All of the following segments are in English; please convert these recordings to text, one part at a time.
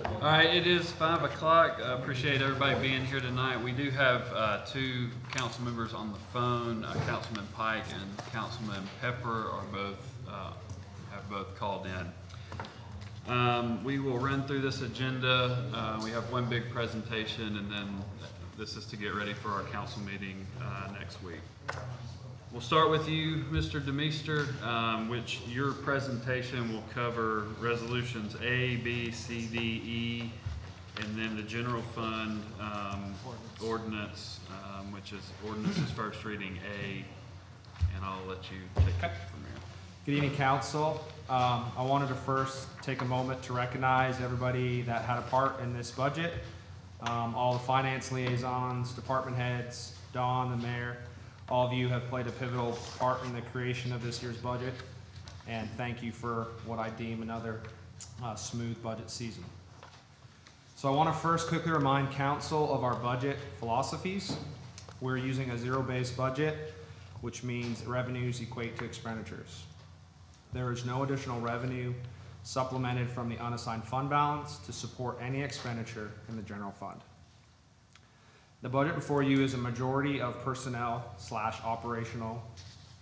All right, it is 5 o'clock. I appreciate everybody being here tonight. We do have two council members on the phone. Councilman Pike and Councilman Pepper are have both called in. We will run through this agenda. We have one big presentation, and then this is to get ready for our council meeting next week. We'll start with you, Mr. DeMeester, which your presentation will cover resolutions A, B, C, D, E, and then the general fund ordinance, which is ordinance's first reading A, and I'll let you take it from here. Good evening, council. I wanted to first take a moment to recognize everybody that had a part in this budget. All the finance liaisons, department heads, Dawn, the mayor. All of you have played a pivotal part in the creation of this year's budget, and thank you for what I deem another smooth budget season. So I want to first quickly remind council of our budget philosophies. We're using a zero-based budget, which means revenues equate to expenditures. There is no additional revenue supplemented from the unassigned fund balance to support any expenditure in the general fund. The budget before you is a majority of personnel/operational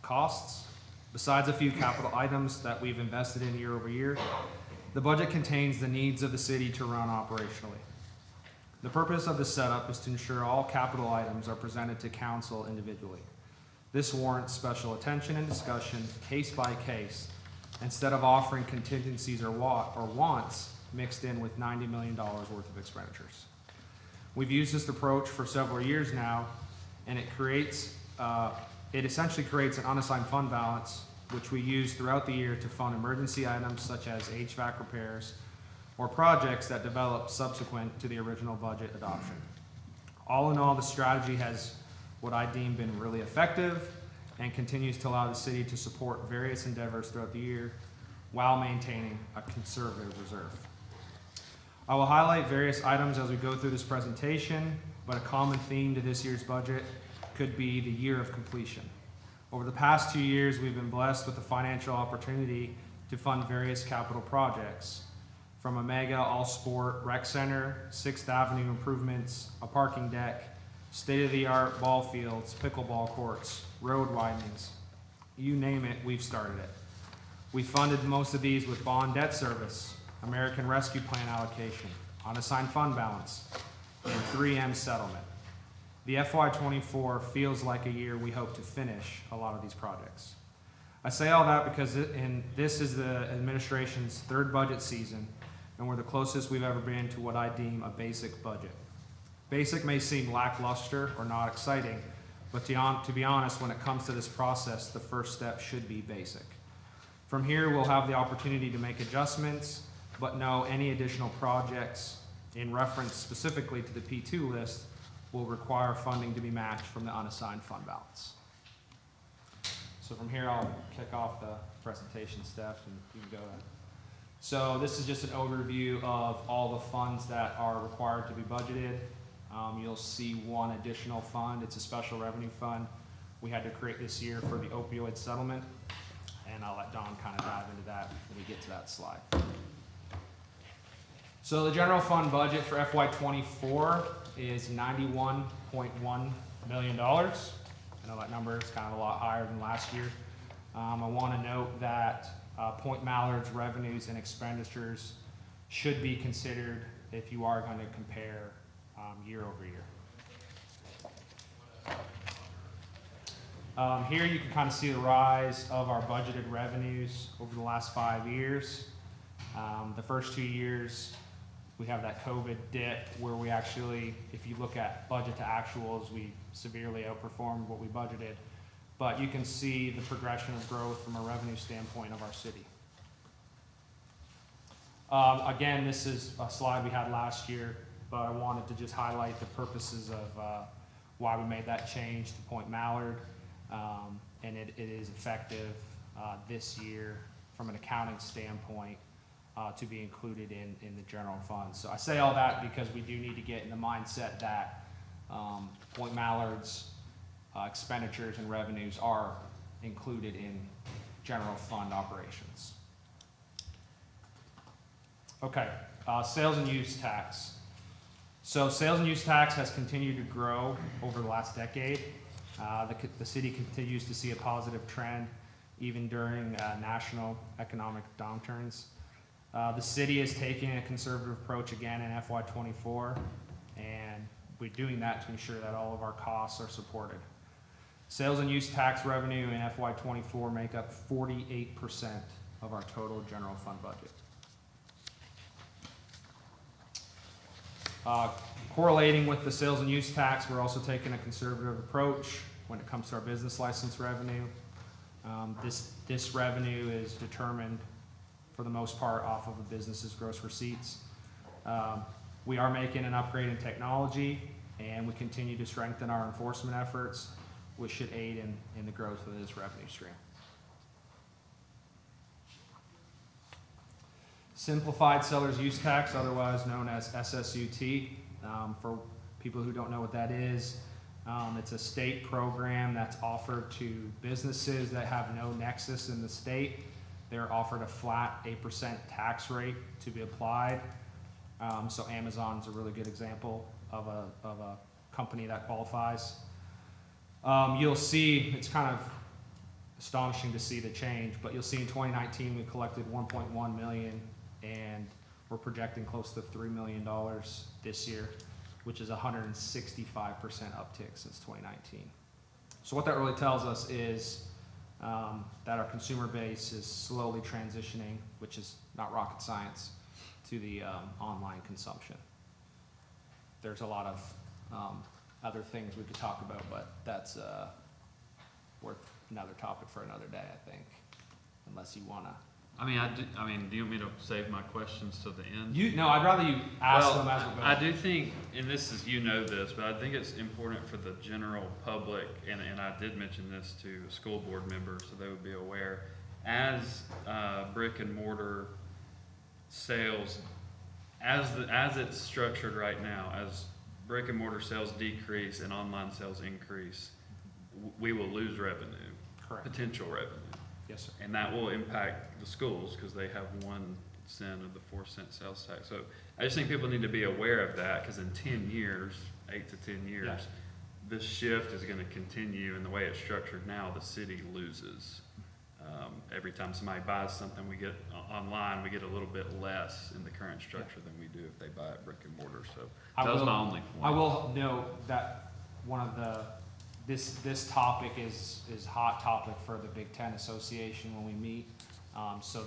costs. Besides a few capital items that we've invested in year over year, the budget contains the needs of the city to run operationally. The purpose of the setup is to ensure all capital items are presented to council individually. This warrants special attention and discussion case by case, instead of offering contingencies or wants mixed in with $90 million worth of expenditures. We've used this approach for several years now, and it essentially creates an unassigned fund balance, which we use throughout the year to fund emergency items such as HVAC repairs or projects that develop subsequent to the original budget adoption. All in all, the strategy has what I deem been really effective and continues to allow the city to support various endeavors throughout the year while maintaining a conservative reserve. I will highlight various items as we go through this presentation, but a common theme to this year's budget could be the year of completion. Over the past 2 years, we've been blessed with the financial opportunity to fund various capital projects, from a mega all-sport rec center, 6th Avenue improvements, a parking deck, state-of-the-art ball fields, pickleball courts, road widenings. You name it, we've started it. We funded most of these with bond debt service, American Rescue Plan allocation, unassigned fund balance, and 3M settlement. The FY24 feels like a year we hope to finish a lot of these projects. I say all that because this is the administration's third budget season, and we're the closest we've ever been to what I deem a basic budget. Basic may seem lackluster or not exciting, but to be honest, when it comes to this process, the first step should be basic. From here, we'll have the opportunity to make adjustments, but no, any additional projects in reference specifically to the P2 list will require funding to be matched from the unassigned fund balance. So from here, I'll kick off the presentation, Steph, and you can go ahead. So this is just an overview of all the funds that are required to be budgeted. You'll see one additional fund. It's a special revenue fund we had to create this year for the opioid settlement, and I'll let Don kind of dive into that when we get to that slide. So the general fund budget for FY24 is $91.1 million. I know that number is kind of a lot higher than last year. I want to note that Point Mallard's revenues and expenditures should be considered if you are going to compare year over year. Here you can kind of see the rise of our budgeted revenues over the last 5 years. The first 2 years, we have that COVID dip where we actually, if you look at budget to actuals, we severely outperformed what we budgeted. But you can see the progression of growth from a revenue standpoint of our city. Again, this is a slide we had last year, but I wanted to just highlight the purposes of why we made that change to Point Mallard. And it is effective this year from an accounting standpoint to be included in the general fund. So I say all that because we do need to get in the mindset that Point Mallard's expenditures and revenues are included in general fund operations. Okay, Sales and use tax. So sales and use tax has continued to grow over the last decade. The city continues to see a positive trend even during national economic downturns. The city is taking a conservative approach again in FY24, and we're doing that to ensure that all of our costs are supported. Sales and use tax revenue in FY24 make up 48% of our total general fund budget. Correlating with the sales and use tax, we're also taking a conservative approach when it comes to our business license revenue. This revenue is determined for the most part off of a business's gross receipts. We are making an upgrade in technology, and we continue to strengthen our enforcement efforts, which should aid in the growth of this revenue stream. Simplified seller's use tax, otherwise known as SSUT. For people who don't know what that is, it's a state program that's offered to businesses that have no nexus in the state. They're offered a flat 8% tax rate to be applied. So Amazon's a really good example of a company that qualifies. You'll see, it's kind of astonishing to see the change, but you'll see in 2019 we collected 1.1 million, and we're projecting close to $3 million this year, which is a 165% uptick since 2019. So what that really tells us is that our consumer base is slowly transitioning, which is not rocket science, to the online consumption. There's a lot of other things we could talk about, but that's worth another topic for another day, I think, unless you want to. I mean, do you want me to save my questions to the end? No, I'd rather you ask them as we go. I do think, and this is, you know this, but I think it's important for the general public, and I did mention this to school board members so they would be aware, as brick and mortar sales, as it's structured right now, as brick and mortar sales decrease and online sales increase, we will lose revenue. Correct. Potential revenue. Yes, sir. And that will impact the schools because they have 1 cent of the 4 cent sales tax. So I just think people need to be aware of that, because in 10 years, 8 to 10 years, Yeah. this shift is going to continue, and the way it's structured now, the city loses. Every time somebody buys something we get online, we get a little bit less in the current structure than we do if they buy it brick and mortar. So that was my only point. I will note that one of this topic is hot topic for the Big Ten Association when we meet. So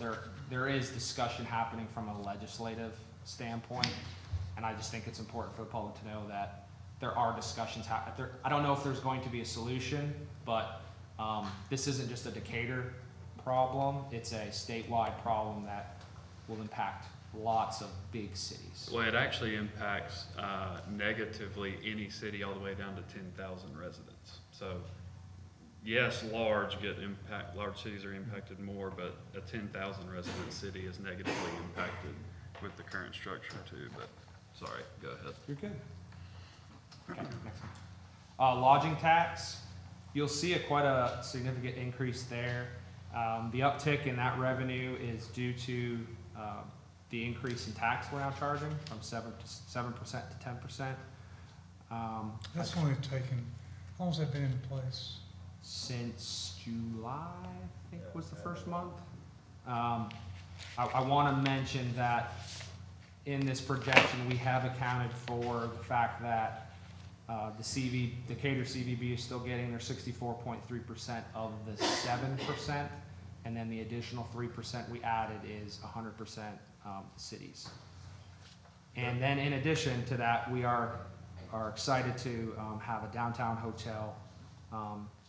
there is discussion happening from a legislative standpoint, and I just think it's important for the public to know that there are discussions happening. I don't know if there's going to be a solution, but this isn't just a Decatur problem, it's a statewide problem that will impact lots of big cities. Well, it actually impacts negatively any city all the way down to 10,000 residents. So yes, large cities are impacted more, but a 10,000 resident city is negatively impacted with the current structure too. But sorry, go ahead. You're good. Okay, next one. Lodging tax, you'll see quite a significant increase there. The uptick in that revenue is due to the increase in tax we're now charging from 7% to 10%. That's only taken, how long has that been in place? Since July, I think was the first month. I want to mention that in this projection, we have accounted for the fact that the Decatur CVB is still getting their 64.3% of the 7%, and then the additional 3% we added is 100% the cities. And then in addition to that, we are excited to have a downtown hotel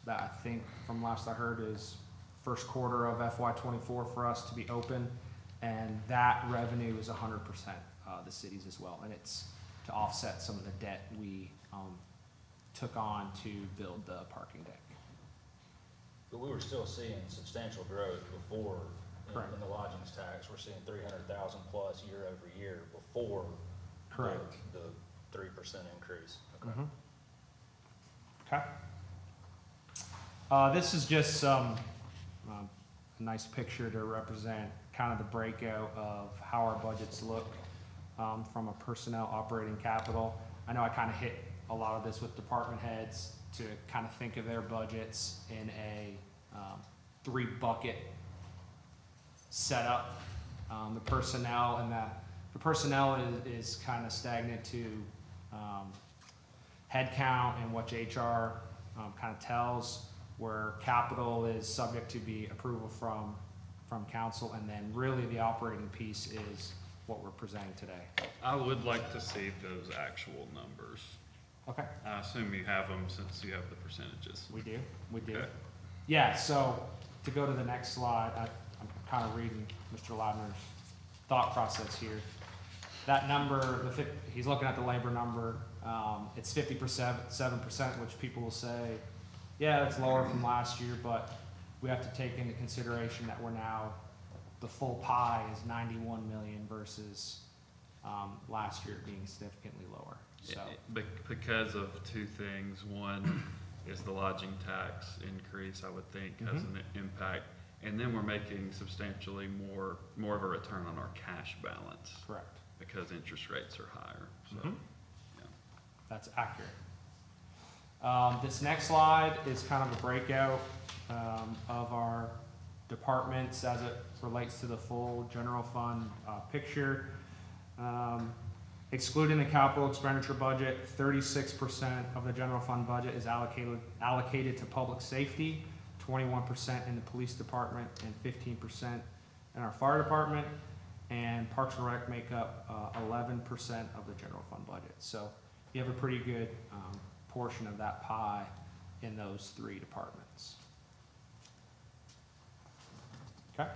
that I think, from last I heard, is first quarter of FY24 for us to be open, and that revenue is 100% the cities as well, and it's to offset some of the debt we took on to build the parking deck. But we were still seeing substantial growth before Correct. in the lodgings tax. We're seeing 300,000 plus year over year before Correct. the 3% increase. Okay. Okay. This is just some a nice picture to represent kind of the breakout of how our budgets look from a personnel operating capital. I know I kind of hit a lot of this with department heads to kind of think of their budgets in a 3-bucket setup. The personnel is kind of stagnant to head count and what HR kind of tells, where capital is subject to be approval from council, and then really the operating piece is what we're presenting today. I would like to see those actual numbers. Okay, I assume you have them since you have the percentages. we do. Okay. Yeah, so to go to the next slide, I'm kind of reading Mr. Ladner's thought process here. That number, he's looking at the labor number, it's 7%, which people will say, yeah, that's lower from last year, but we have to take into consideration that we're now, the full pie is 91 million versus last year being significantly lower, so. Because of two things. One is the lodging tax increase, I would think, has an impact. And then we're making substantially more of a return on our cash balance Correct. because interest rates are higher, so, Mhm. yeah. That's accurate. This next slide is kind of a breakout of our departments as it relates to the full general fund picture. Excluding the capital expenditure budget, 36% of the general fund budget is allocated to public safety, 21% in the police department, and 15% in our fire department. And Parks and Rec make up 11% of the general fund budget. So you have a pretty good portion of that pie in those 3 departments. Okay.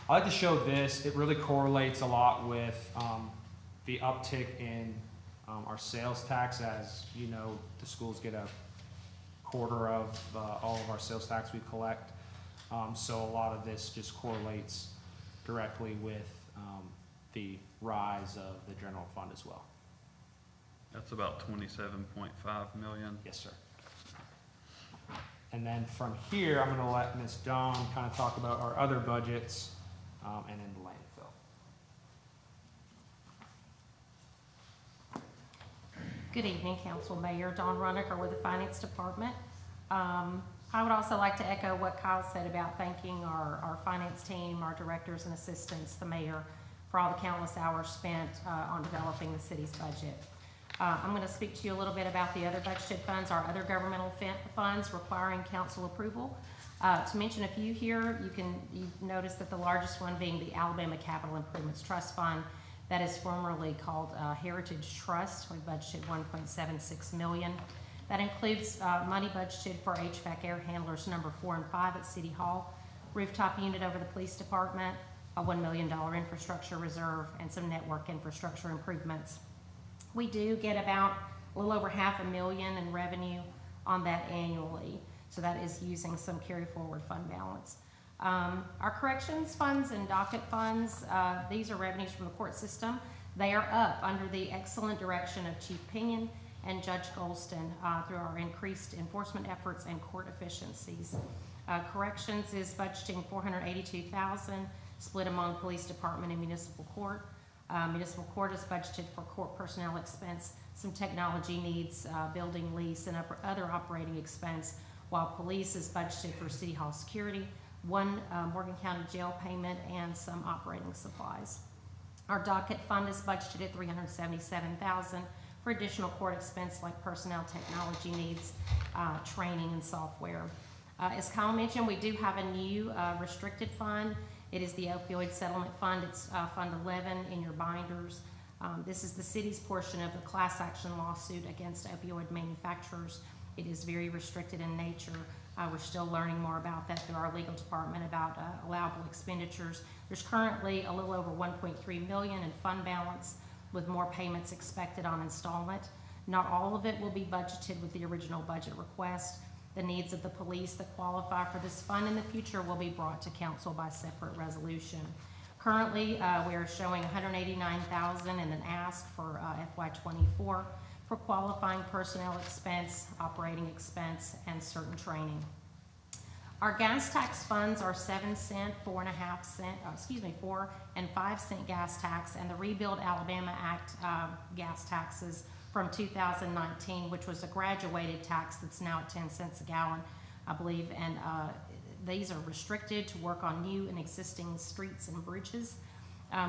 I like to show this. It really correlates a lot with the uptick in our sales tax. As you know, the schools get a quarter of all of our sales tax we collect. So a lot of this just correlates directly with the rise of the general fund as well. That's about 27.5 million. Yes, sir. And then from here, I'm gonna let Ms. Dawn kind of talk about our other budgets and then the landfill. Good evening, Council Mayor. Dawn Runicker with the Finance Department. I would also like to echo what Kyle said about thanking our finance team, our directors and assistants, the mayor, for all the countless hours spent on developing the city's budget. I'm going to speak to you a little bit about the other budgeted funds, our other governmental funds requiring council approval. To mention a few here, you've noticed that the largest one being the Alabama Capital Improvements Trust Fund, that is formerly called Heritage Trust. We budgeted $1.76 million. That includes money budgeted for HVAC air handlers number 4 and 5 at City Hall, rooftop unit over the police department, a $1 million infrastructure reserve, and some network infrastructure improvements. We do get about a little over $500,000 in revenue on that annually, so that is using some carry forward fund balance. Our corrections funds and docket funds, these are revenues from the court system. They are up under the excellent direction of Chief Pinion and Judge Golston through our increased enforcement efforts and court efficiencies. Corrections is budgeting $482,000, split among police department and municipal court. Municipal court is budgeted for court personnel expense, some technology needs, building lease, and other operating expense, while police is budgeted for City Hall security, one Morgan County jail payment, and some operating supplies. Our docket fund is budgeted at $377,000 for additional court expense like personnel, technology needs, training, and software. As Kyle mentioned, we do have a new restricted fund. It is the opioid settlement fund. It's Fund 11 in your binders. This is the city's portion of the class action lawsuit against opioid manufacturers. It is very restricted in nature. We're still learning more about that through our legal department about allowable expenditures. There's currently a little over $1.3 million in fund balance, with more payments expected on installment. Not all of it will be budgeted with the original budget request. The needs of the police that qualify for this fund in the future will be brought to council by separate resolution. Currently, we are showing $189,000 in an ask for FY24 for qualifying personnel expense, operating expense, and certain training. Our gas tax funds are 7 cent, 4.5 cent, 4 and 5 cent gas tax, and the Rebuild Alabama Act gas taxes from 2019, which was a graduated tax that's now at 10 cents a gallon, I believe, and these are restricted to work on new and existing streets and bridges.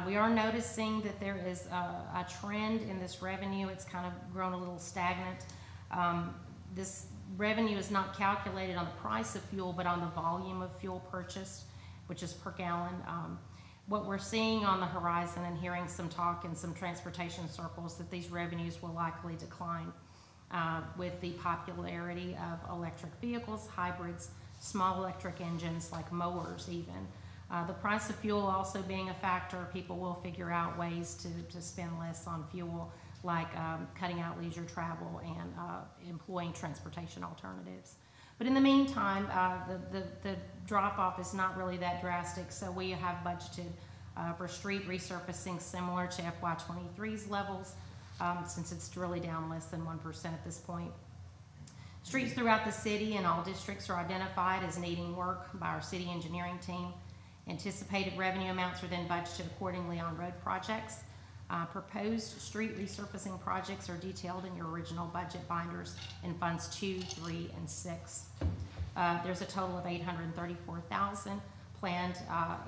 We are noticing that there is a trend in this revenue. It's kind of grown a little stagnant. This revenue is not calculated on the price of fuel, but on the volume of fuel purchased, which is per gallon. What we're seeing on the horizon and hearing some talk in some transportation circles that these revenues will likely decline with the popularity of electric vehicles, hybrids, small electric engines like mowers even. The price of fuel also being a factor, people will figure out ways to spend less on fuel, like cutting out leisure travel and employing transportation alternatives. But in the meantime, the drop-off is not really that drastic, so we have budgeted for street resurfacing similar to FY23's levels, since it's really down less than 1% at this point. Streets throughout the city and all districts are identified as needing work by our city engineering team. Anticipated revenue amounts are then budgeted accordingly on road projects. Proposed street resurfacing projects are detailed in your original budget binders in funds 2, 3, and 6. There's a total of $834,000 planned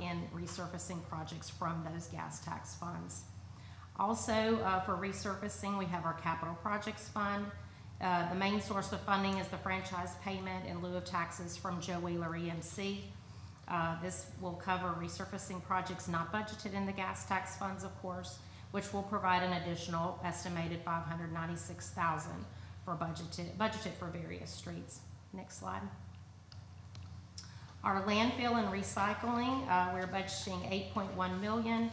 in resurfacing projects from those gas tax funds. Also, for resurfacing, we have our capital projects fund. The main source of funding is the franchise payment in lieu of taxes from Joe Wheeler EMC. This will cover resurfacing projects not budgeted in the gas tax funds, of course, which will provide an additional estimated $596,000 for budgeted for various streets. Next slide. Our landfill and recycling, we're budgeting $8.1 million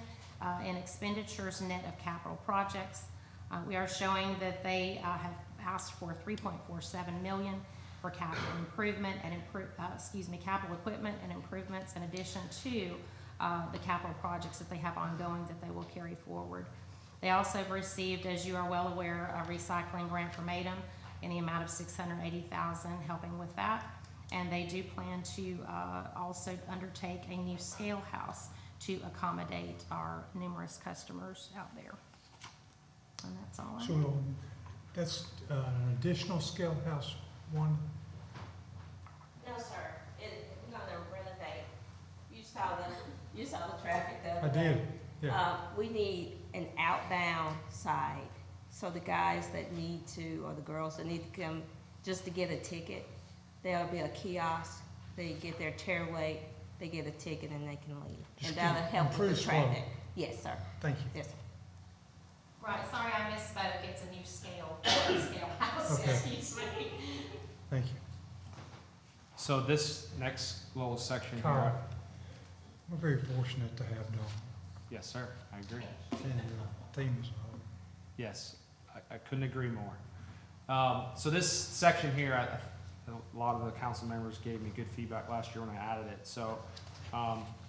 in expenditures net of capital projects. We are showing that they have asked for $3.47 million for capital improvement and capital equipment and improvements in addition to the capital projects that they have ongoing that they will carry forward. They also have received, as you are well aware, a recycling grant from ADEM in the amount of $680,000 helping with that. And they do plan to also undertake a new scale house to accommodate our numerous customers out there. And that's all. So that's an additional scale house one? No, sir. We're gonna renovate. You saw the traffic the I other day. did, yeah. We need an outbound side, so the guys that need to, or the girls that need to come just to get a ticket, there'll be a kiosk, they get their chair weight, they get a ticket and they can leave. Just And that'll help with improve the flow. traffic. Yes, sir. Thank you. Yes, sir. Right, sorry I misspoke, it's a new scale house, Okay. excuse me. Thank you. So this next little section here, Carl, we're very fortunate to have Dawn, yes, sir, I agree. and theme is Yes, I couldn't agree more. So this section here, a lot of the council members gave me good feedback last year when I added it. So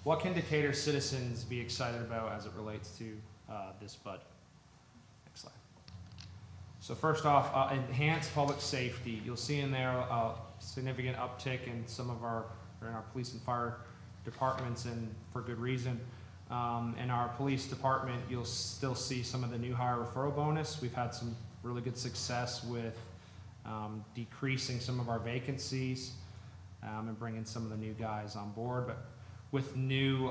what can Decatur citizens be excited about as it relates to this budget? Next slide. So first off, enhanced public safety. You'll see in there a significant uptick in some of our police and fire departments, and for good reason. In our police department, you'll still see some of the new hire referral bonus. We've had some really good success with decreasing some of our vacancies and bringing some of the new guys on board. But with new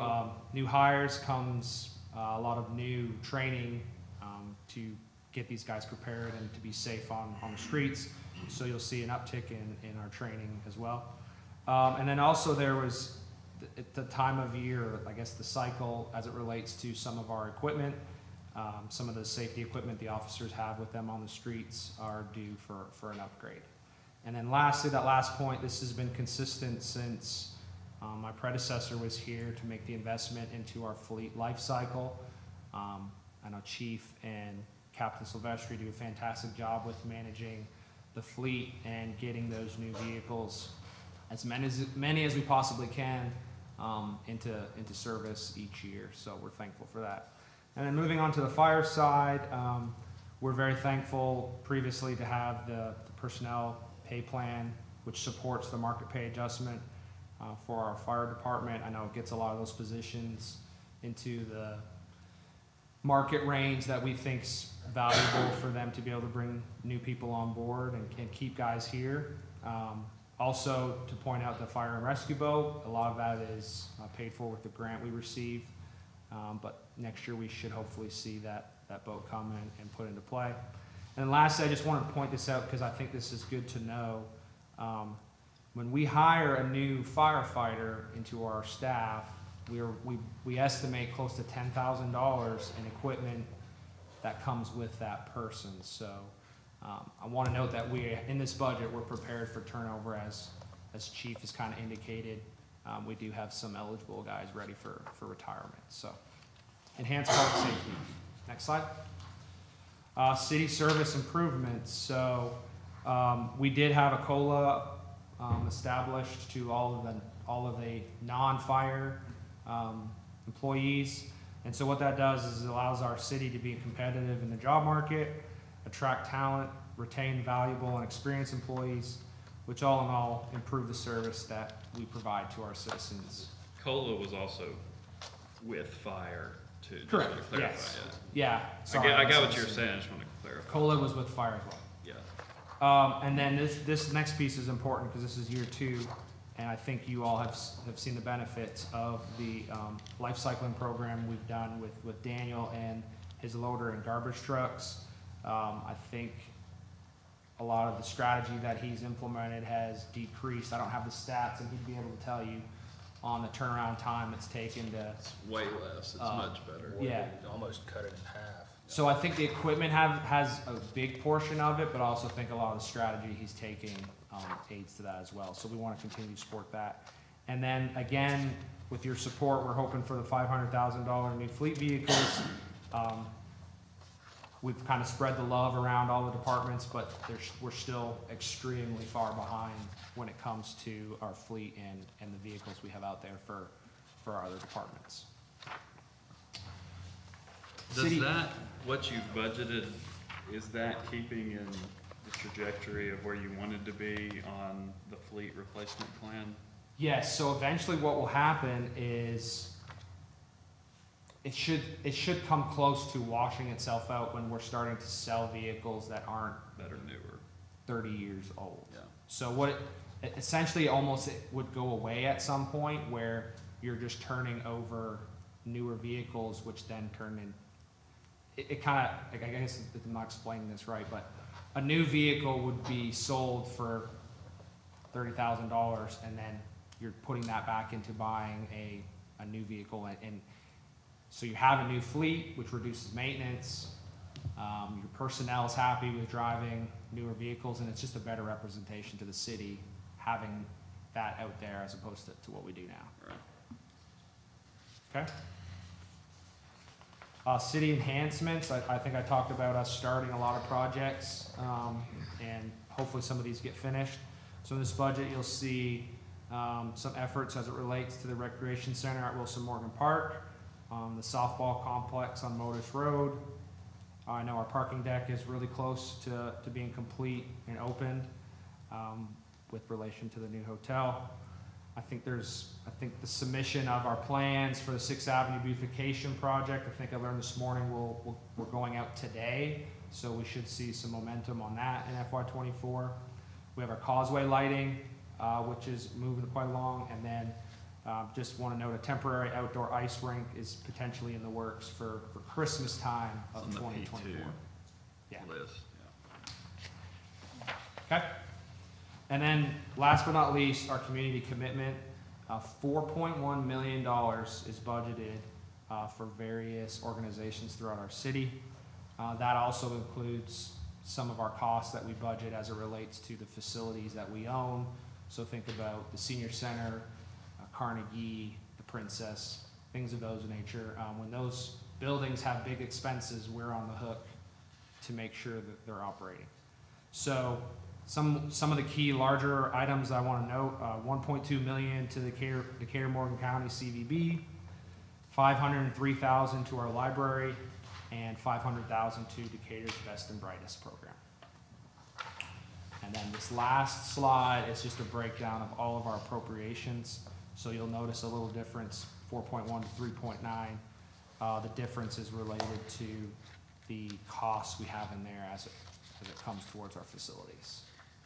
hires comes a lot of new training to get these guys prepared and to be safe on the streets. So you'll see an uptick in our training as well. And then also there was, at the time of year, I guess the cycle as it relates to some of our equipment, some of the safety equipment the officers have with them on the streets are due for an upgrade. And then lastly, that last point, this has been consistent since my predecessor was here to make the investment into our fleet life cycle. I know Chief and Captain Silvestri do a fantastic job with managing the fleet and getting those new vehicles, as many as we possibly can, into service each year. So we're thankful for that. And then moving on to the fire side, we're very thankful previously to have the personnel pay plan, which supports the market pay adjustment. for our fire department. I know it gets a lot of those positions into the market range that we think's valuable for them to be able to bring new people on board and keep guys here. Also, to point out the fire and rescue boat, a lot of that is paid for with the grant we received. But next year we should hopefully see that boat come in and put into play. And lastly, I just wanted to point this out because I think this is good to know. When we hire a new firefighter into our staff, we estimate close to $10,000 in equipment that comes with that person. So I want to note that in this budget, we're prepared for turnover as Chief has kind of indicated. We do have some eligible guys ready for retirement. So enhanced public safety. Next slide. City service improvements. So we did have a COLA established to all of the non-fire employees. And so what that does is it allows our city to be competitive in the job market, attract talent, retain valuable and experienced employees, which all in all improve the service that we provide to our citizens. COLA was also with fire too. Just Correct, to clarify, yes. yeah. Yeah. Sorry, I got what you're saying, I just want to clarify. COLA was with fire as well. Yeah. And then this next piece is important because this is year 2, and I think you all have seen the benefits of the life cycling program we've done with Daniel and his loader and garbage trucks. I think a lot of the strategy that he's implemented has decreased. I don't have the stats, and he'd be able to tell you on the turnaround time it's taken to. It's way less, it's much better. Yeah. Almost cut it in half. So I think the equipment has a big portion of it, but I also think a lot of the strategy he's taking aids to that as well. So we want to continue to support that. And then again, with your support, we're hoping for the $500,000 new fleet vehicles. We've kind of spread the love around all the departments, but we're still extremely far behind when it comes to our fleet and the vehicles we have out there for our other departments. Does City- that, what you've budgeted, is that keeping in the trajectory of where you wanted to be on the fleet replacement plan? Yes, so eventually what will happen is it should come close to washing itself out when we're starting to sell vehicles that aren't That are newer? 30 years old. Yeah. So what it essentially almost it would go away at some point where you're just turning over newer vehicles, which then turn in. It kind of, like, I guess I'm not explaining this right, but a new vehicle would be sold for $30,000, and then you're putting that back into buying a new vehicle, and so you have a new fleet, which reduces maintenance. Your personnel is happy with driving newer vehicles, and it's just a better representation to the city having that out there as opposed to what we do now. Right. Okay? City enhancements, I think I talked about us starting a lot of projects, and hopefully some of these get finished. So in this budget, you'll see some efforts as it relates to the recreation center at Wilson Morgan Park, the softball complex on Modus Road. I know our parking deck is really close to being complete and opened with relation to the new hotel. I think the submission of our plans for the 6th Avenue beautification project, I think I learned this morning, we're going out today, so we should see some momentum on that in FY24. We have our causeway lighting, which is moving quite along, and then just want to note a temporary outdoor ice rink is potentially in the works for Christmas time of On the 2024. P2 Yeah. list, Okay. And then, last but not least, our community commitment. $4.1 million is budgeted for various organizations throughout our city. That also includes some of our costs that we budget as it relates to the facilities that we own. So think about the senior center, Carnegie, the Princess, things of those nature. When those buildings have big expenses, we're on the hook to make sure that they're operating. So some of the key larger items I want to note, $1.2 million to the Decatur Morgan County CVB, $503,000 to our library, and $500,000 to Decatur's Best and Brightest program. And And then this last slide is just a breakdown of all of our appropriations. So you'll notice a little difference, 4.1 to 3.9. The difference is related to the costs we have in there as it comes towards our facilities.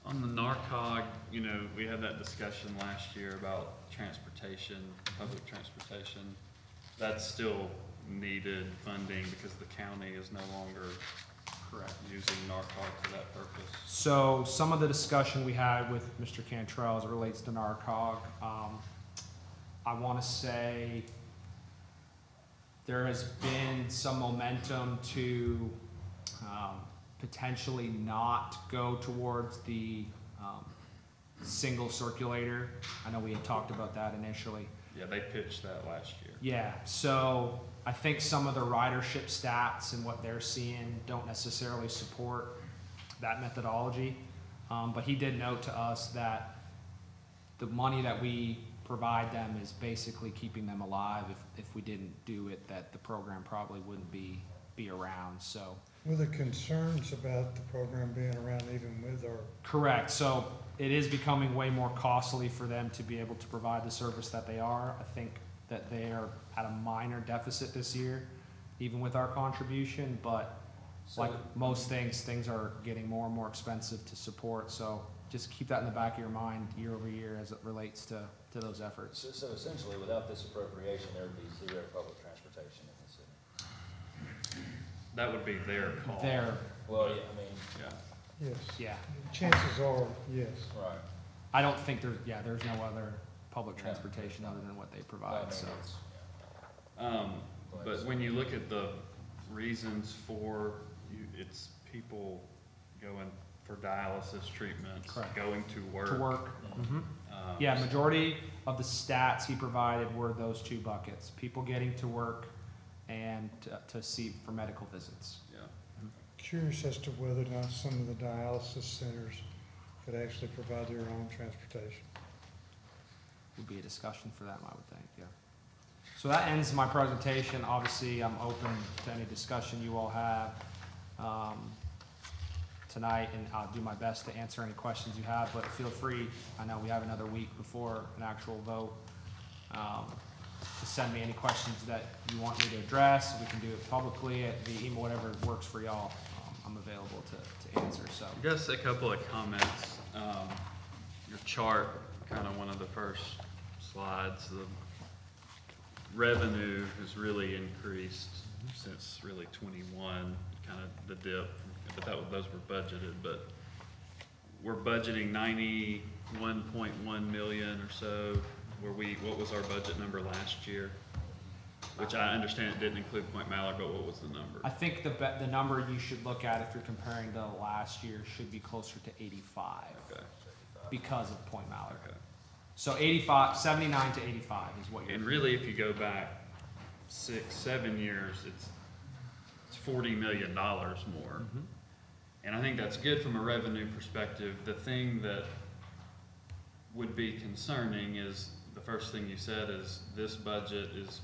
On the NARCOG, you know, we had that discussion last year about transportation, public transportation. That's still needed funding because the county is no longer Correct. using NARCOG for that purpose. So some of the discussion we had with Mr. Cantrell as it relates to NARCOG, I want to say there has been some momentum to potentially not go towards the single circulator. I know we had talked about that initially. Yeah, they pitched that last year. Yeah, so I think some of the ridership stats and what they're seeing don't necessarily support that methodology. But he did note to us that the money that we provide them is basically keeping them alive. If we didn't do it, that the program probably wouldn't be around, so. Were the concerns about the program being around even with our, Correct, so it is becoming way more costly for them to be able to provide the service that they are. I think that they are at a minor deficit this year, even with our contribution, but like most things are getting more and more expensive to support, so just keep that in the back of your mind year over year as it relates to those efforts. So essentially, without this appropriation, there would be zero public transportation in the city. That would be their call. Well, yeah, I mean, Yeah. yes, Yeah, chances are, yes. right. I don't think there's no other public Yeah. transportation other than what they Well, I provide, mean, so. it's- But when you look at the reasons for you, it's people going for dialysis treatments, Correct. going to work. To work, Mhm. Yeah, majority of the stats he provided were those two buckets, people getting to work and to see for medical visits. Yeah. Curious as to whether or not some of the dialysis centers could actually provide their own transportation. Would be a discussion for them, I would think, yeah. So that ends my presentation. Obviously, I'm open to any discussion you all have tonight, and I'll do my best to answer any questions you have, but feel free, I know we have another week before an actual vote, to send me any questions that you want me to address. We can do it publicly, via email, whatever works for y'all. I'm available to answer, so. I guess a couple of comments. Your chart, kind of one of the first slides, the revenue has really increased since really 21, kind of the dip, but those were budgeted, but we're budgeting 91.1 million or so. What was our budget number last year? Which I understand it didn't include Point Mallard, but what was the number? I think the number you should look at if you're comparing to last year should be closer to 85 Okay, because of Point Mallard. okay. So 85, 79 to 85 is what you're. And really, if you go back 6, 7 years, it's $40 million more. Mhm. And I think that's good from a revenue perspective. The thing that would be concerning is, the first thing you said is this budget is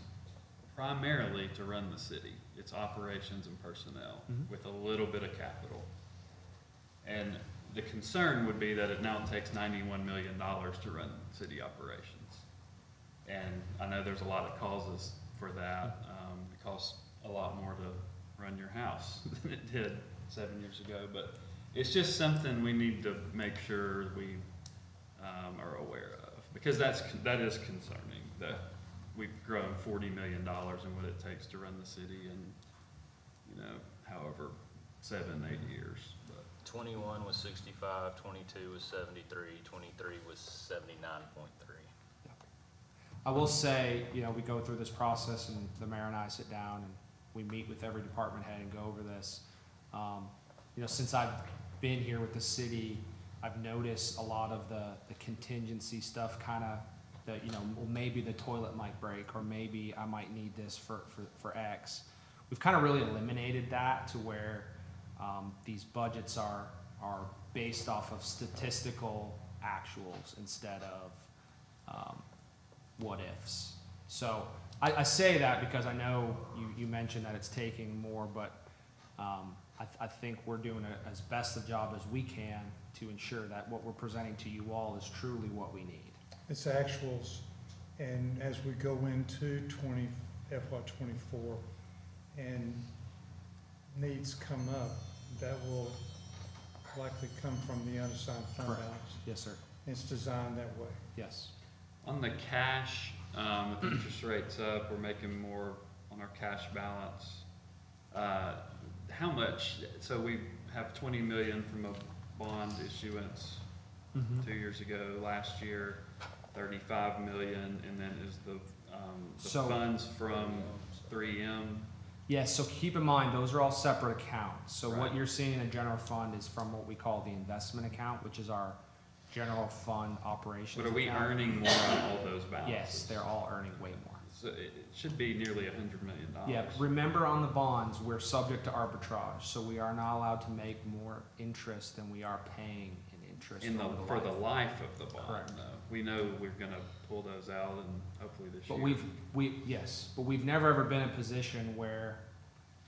primarily to run the city. It's operations and personnel Mhm. with a little bit of capital. And the concern would be that it now takes $91 million to run city operations. And I know there's a lot of causes for that. It costs a lot more to run your house than it did 7 years ago, but it's just something we need to make sure we are aware of, because that is concerning, that we've grown $40 million in what it takes to run the city in, however, 7, 8 years. But 21 was 65, 22 was 73, 23 was 79.3. I will say, we go through this process and the mayor and I sit down and we meet with every department head and go over this. Since I've been here with the city, I've noticed a lot of the contingency stuff well, maybe the toilet might break, or maybe I might need this for X. We've kind of really eliminated that to where these budgets are based off of statistical actuals instead of what ifs. So I say that because I know you mentioned that it's taking more, but I think we're doing as best a job as we can to ensure that what we're presenting to you all is truly what we need. It's actuals, and as we go into FY '24, and needs come up, that will likely come from the unassigned fund Correct. balance. Yes, sir. It's designed that way. Yes. On the cash, with interest rates up, we're making more on our cash balance. How much, so we have 20 million from a bond issuance 2 years ago, last year, 35 million, and then is the So- funds from 3M? Yes, so keep in mind, those are all separate accounts. So what Right. you're seeing in general fund is from what we call the investment account, which is our general fund operations But are we account. earning more on all those balances? Yes, they're all earning way more. So it should be nearly $100 million. Yeah, remember on the bonds, we're subject to arbitrage, so we are not allowed to make more interest than we are paying in interest over the For the life. life of the bond, Correct. though. We know we're gonna pull those out and hopefully this year. But we've never ever been in a position where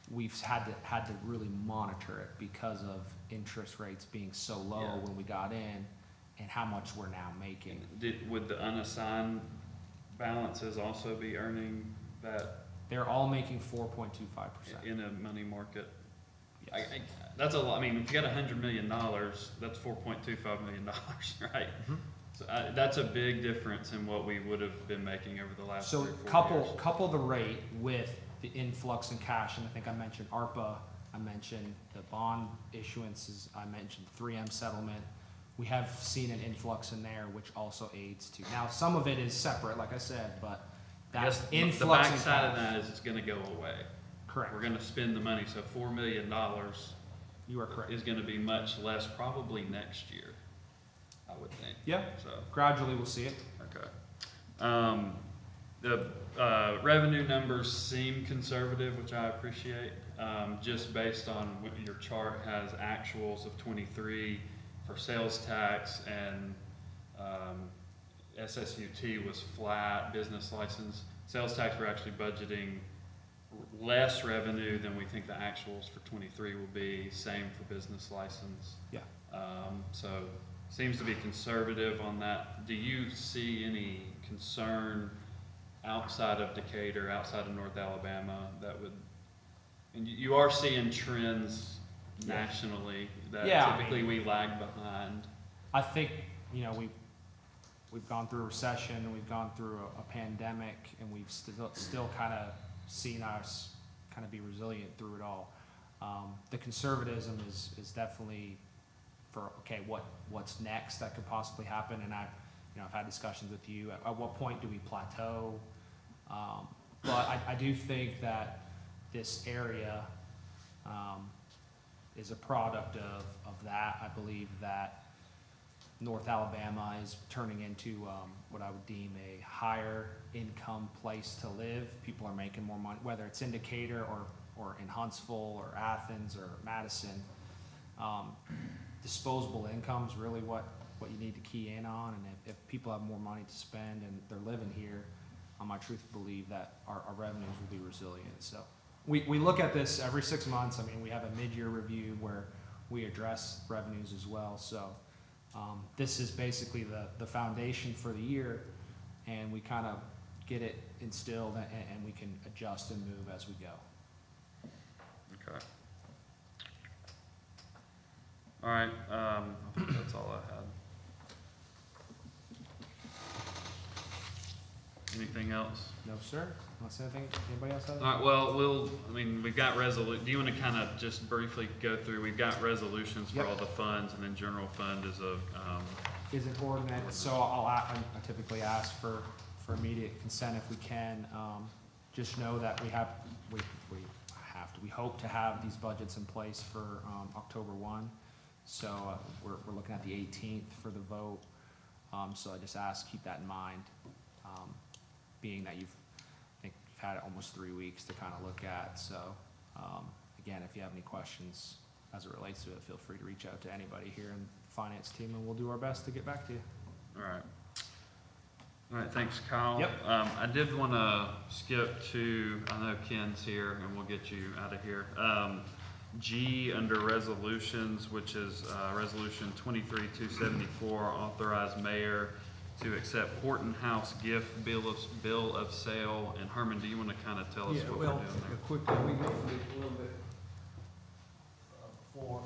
we've had to really monitor it because of interest rates being so low Yeah. when we got in and how much we're now making. Would the unassigned balances also be earning that They're all making 4.25%. in a money market? Yes. That's a lot, I mean, if you got $100 million, that's $4.25 million, right? Mhm. So, that's a big difference in what we would have been making over the last So 3 or 4 years. couple the rate with the influx in cash, and I think I mentioned ARPA, I mentioned the bond issuances, I mentioned 3M settlement. We have seen an influx in there, which also aids too. Now, some of it is separate, like I said, but I that guess the influx in backside of cash. that is it's gonna go away. Correct, We're gonna spend the money, so $4 million you are correct. is gonna be much less probably next year, I would think, Yeah, so. gradually we'll see it. Okay. The revenue numbers seem conservative, which I appreciate, just based on what your chart has actuals of 23 for sales tax and SSUT was flat, business license. Sales tax, we're actually budgeting less revenue than we think the actuals for 23 will be, same for business license. Yeah. So seems to be conservative on that. Do you see any concern outside of Decatur, outside of North Alabama that would, and you are seeing trends nationally that Yeah, I typically we lag behind. I think, we've gone through a recession, we've gone through a pandemic, and we've still kind of seen us kind of be resilient through it all. The conservatism is definitely for, okay, what's next that could possibly happen, and I've had discussions with you, at what point do we plateau? But I do think that this area, is a product of that. I believe that North Alabama is turning into what I would deem a higher income place to live. People are making more money, whether it's in Decatur or in Huntsville or Athens or Madison. Disposable income is really what you need to key in on, and if people have more money to spend and they're living here, I truthfully believe that our revenues will be resilient. So we look at this every 6 months. I mean, we have a mid-year review where we address revenues as well. So this is basically the foundation for the year, and we kind of get it instilled, and we can adjust and move as we go. Okay. All right, I think that's all I had. Anything else? No, sir. Unless anybody else has? All right, well, we've got do you want to kind of just briefly go through, we've got resolutions for Yep. all the funds, and then general fund is a, Is it ordinate? So I typically ask for immediate consent if we can. Just know that we hope to have these budgets in place for October 1. So we're looking at the 18th for the vote. So I just ask, keep that in mind, being that you've had almost 3 weeks to kind of look at. So again, if you have any questions as it relates to it, feel free to reach out to anybody here in the finance team, and we'll do our best to get back to you. all right. All right, thanks, Kyle. Yep. I did want to skip to, I know Ken's here, and we'll get you out of here. G under resolutions, which is Resolution 23-274, authorize mayor to accept Horton House gift bill of sale. And Herman, do you want to kind of tell us what we're doing there? Quickly, we mentioned it a little bit before.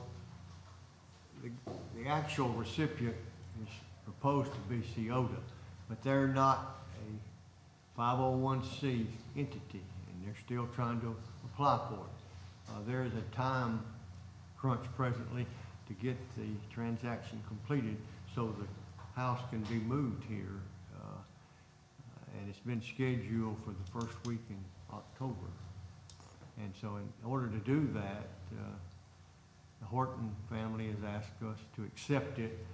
The actual recipient is proposed to be CIOTA, but they're not a 501c entity, and they're still trying to apply for it. There is a time crunch presently to get the transaction completed so the house can be moved here. And it's been scheduled for the first week in October. And so in order to do that, the Horton family has asked us to accept it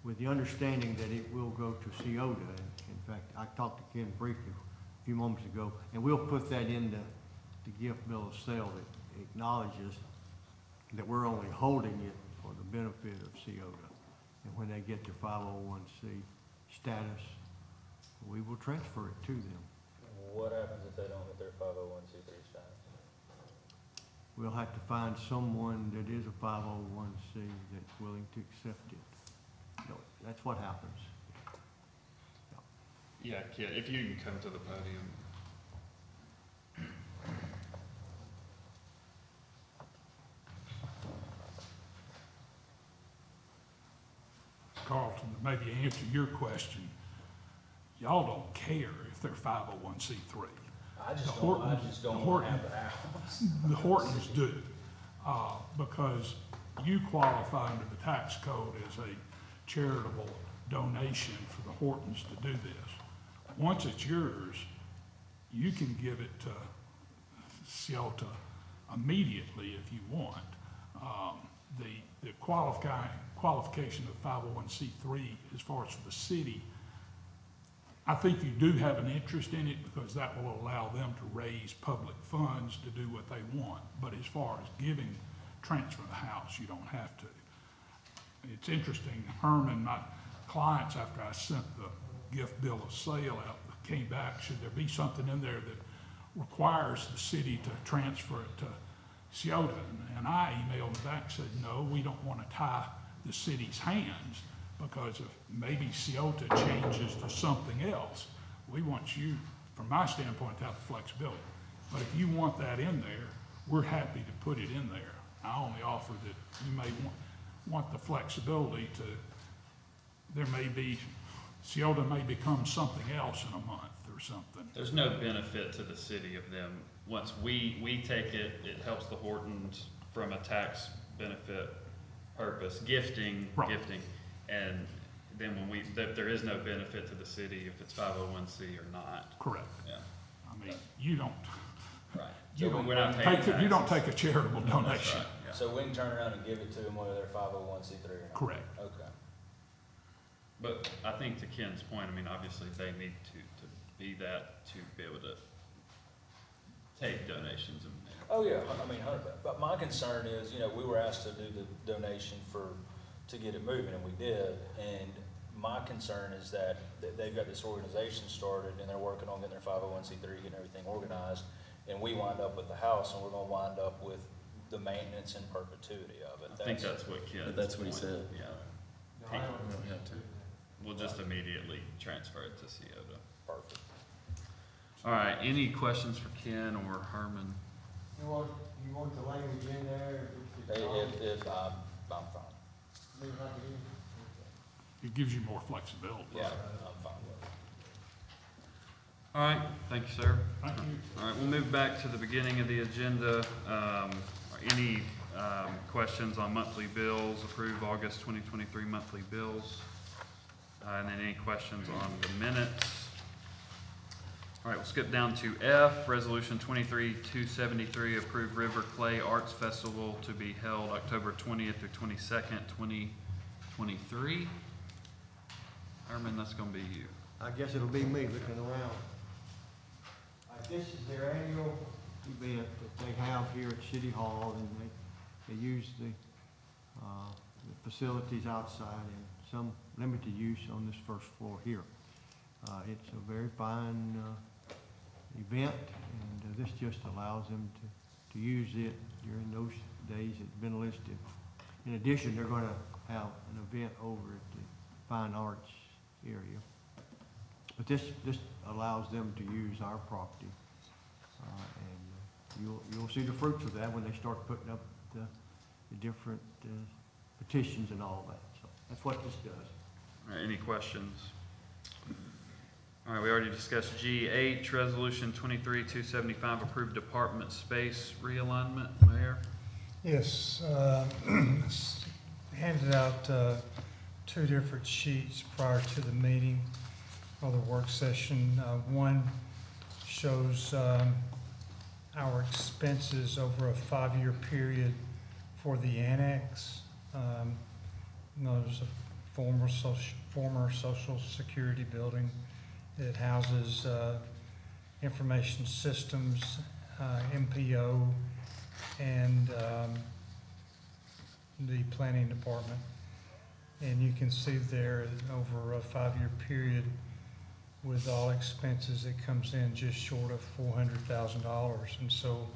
with the understanding that it will go to CIOTA. In fact, I talked to Ken briefly a few moments ago, and we'll put that in the gift bill of sale that acknowledges that we're only holding it for the benefit of CIOTA. And when they get their 501c status, we will transfer it to them. What happens if they don't get their 501c3 status? We'll have to find someone that is a 501c that's willing to accept it. You know, that's what happens. Yeah, Kit, if you can come to the podium. Carlton, to maybe answer your question, y'all don't care if they're 501c3. I just The don't, I Hortons- just the don't Horton- have the house. The Hortons do, because you qualify under the tax code as a charitable donation for the Hortons to do this. Once it's yours, you can give it to CIOTA immediately if you want. The qualification of 501c3 as far as for the city, I think you do have an interest in it because that will allow them to raise public funds to do what they want. But as far as giving, transfer the house, you don't have to. It's interesting, Herman, my clients, after I sent the gift bill of sale out, came back, should there be something in there that requires the city to transfer it to CIOTA? And I emailed back, said, no, we don't want to tie the city's hands because if maybe CIOTA changes to something else. We want you, from my standpoint, to have the flexibility. But if you want that in there, we're happy to put it in there. I only offer that you may want the flexibility to, there may be, CIOTA may become something else in a month or something. There's no benefit to the city of them. Once we take it, it helps the Hortons from a tax benefit purpose, gifting. And then there is no benefit to the city if it's 501c or not. Correct. Yeah. I mean, you don't, Right. you So don't we're not paying take, you don't taxes. take a charitable That's donation. right, yeah. So we can turn around and give it to them whether they're 501c3 or not? Correct. Okay. But I think to Ken's point, I mean, obviously they need to be that to be able to take donations and. Oh, yeah, I mean, 100%. But my concern is, we were asked to do the donation to get it moving, and we did. And my concern is that they've got this organization started, and they're working on getting their 501c3, getting everything organized, and we wind up with the house, and we're gonna wind up with the maintenance and perpetuity of it. I think that's what Ken. That's what he said. Yeah. No, I don't have to. We'll just immediately transfer it to CIOTA. Perfect. All right, any questions for Ken or Herman? You want the language in there? If I'm fine. It gives you more flexibility. Yeah, I'm fine with it. All right, thank you, sir. Thank you. All right, we'll move back to the beginning of the agenda. Any questions on monthly bills? Approve August 2023 monthly bills. And then any questions on the minutes? All right, we'll skip down to F, Resolution 23-273, approve River Clay Arts Festival to be held October 20th through 22nd, 2023. Herman, that's gonna be you. I guess it'll be me looking around. This is their annual event that they have here at City Hall, and they use the facilities outside and some limited use on this first floor here. It's a very fine event, and this just allows them to use it during days that's been listed. In addition, they're gonna have an event over at the Fine Arts area. But this allows them to use our property, and you'll see the fruits of that when they start putting up the different petitions and all that. So that's what this does. All right, any questions? All right, we already discussed G8, Resolution 23-275, approved department space realignment. Mayor? Yes, handed out two different sheets prior to the meeting or the work session. One shows our expenses over a 5-year period for the annex. There's a former Social Security building. It houses information systems, MPO, and the planning department. And you can see there over a 5-year period with all expenses, it comes in just short of $400,000. And so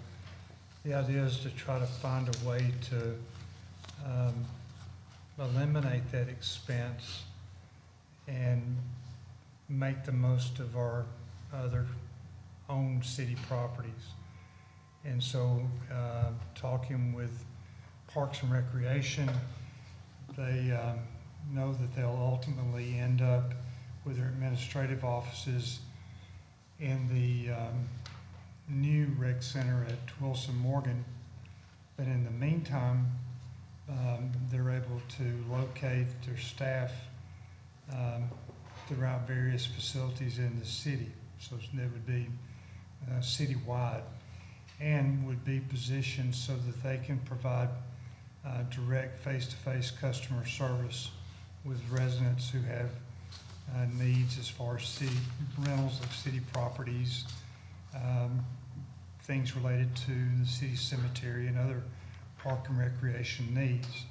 the idea is to try to find a way to eliminate that expense and make the most of our other owned city properties. And so, talking with Parks and Recreation, they know that they'll ultimately end up with their administrative offices in the new rec center at Wilson Morgan. But in the meantime, they're able to locate their staff throughout various facilities in the city. So they would be citywide and would be positioned so that they can provide direct face-to-face customer service with residents who have needs as far as city rentals of city properties, things related to the city cemetery and other park and recreation needs.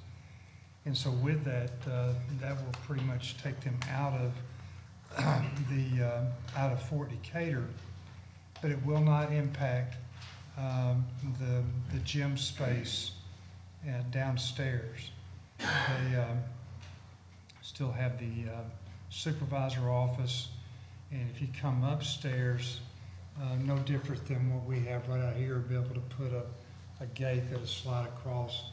And so with that, that will pretty much take them out of out of Fort Decatur, but it will not impact the gym space downstairs. They still have the supervisor office, and if you come upstairs, no different than what we have right out here, be able to put a gate that'll slide across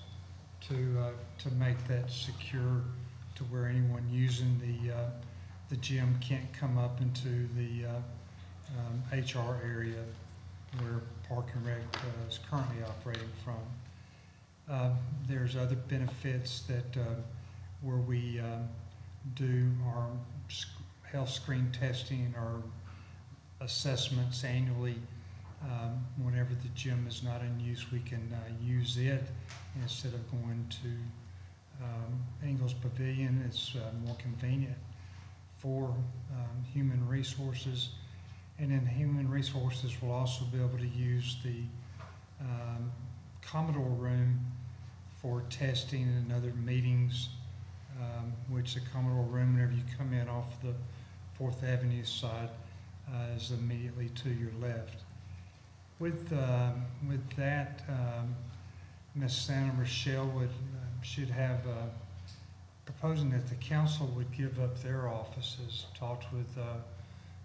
to make that secure to where anyone using the gym can't come up into the HR area where Park and Rec is currently operating from. There's other benefits that where we do our health screen testing or assessments annually. Whenever the gym is not in use, we can use it instead of going to Ingalls Pavilion. It's more convenient for human resources. And then human resources will also be able to use the Commodore room for testing and other meetings, which the Commodore room, whenever you come in off the 4th Avenue side, is immediately to your left. With that, Ms. Santa Rochelle should have proposing that the council would give up their offices. Talked with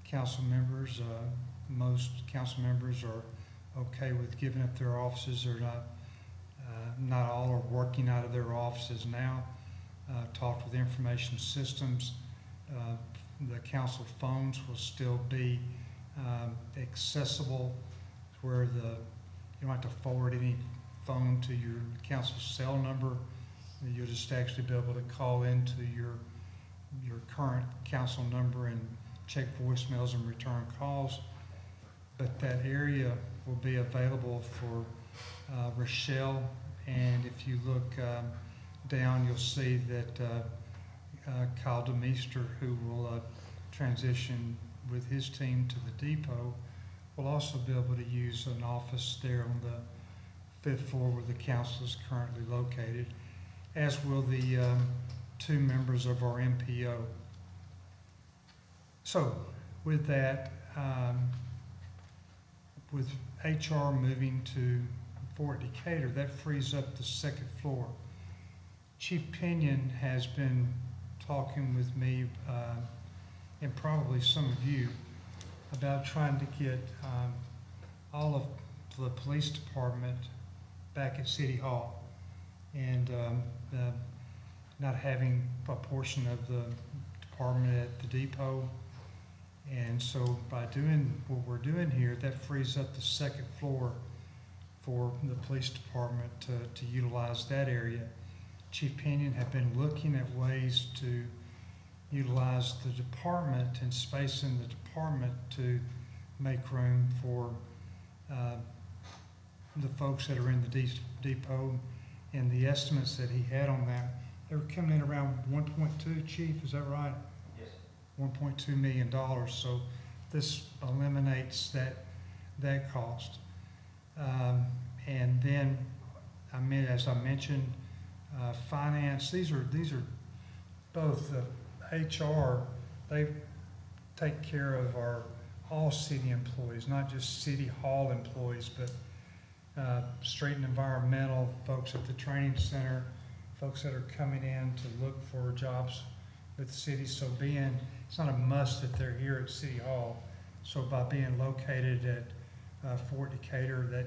council members. Most council members are okay with giving up their offices. They're not all are working out of their offices now. Talked with information systems. The council phones will still be accessible, where you don't have to forward any phone to your council cell number. You'll just actually be able to call into your current council number and check voicemails and return calls. But that area will be available for Rochelle, and if you look down, you'll see that Kyle DeMeester, who will transition with his team to the depot, will also be able to use an office there on the 5th floor where the council is currently located, as will the 2 members of our MPO. So with that, with HR moving to Fort Decatur, that frees up the second floor. Chief Pinion has been talking with me, and probably some of you, about trying to get all of the police department back at City Hall, and not having a portion of the department at the depot. And so by doing what we're doing here, that frees up the second floor for the police department to utilize that area. Chief Pinion have been looking at ways to utilize the department and space in the department to make room for the folks that are in the depot. And the estimates that he had on that, they were coming in around 1.2, Chief, is that right? Yes. $1.2 million. So this eliminates that cost. And then, as I mentioned, finance. These are both HR. They take care of all city employees, not just City Hall employees, but street and environmental folks at the training center, folks that are coming in to look for jobs with the city. So it's not a must that they're here at City Hall. So by being located at Fort Decatur, that,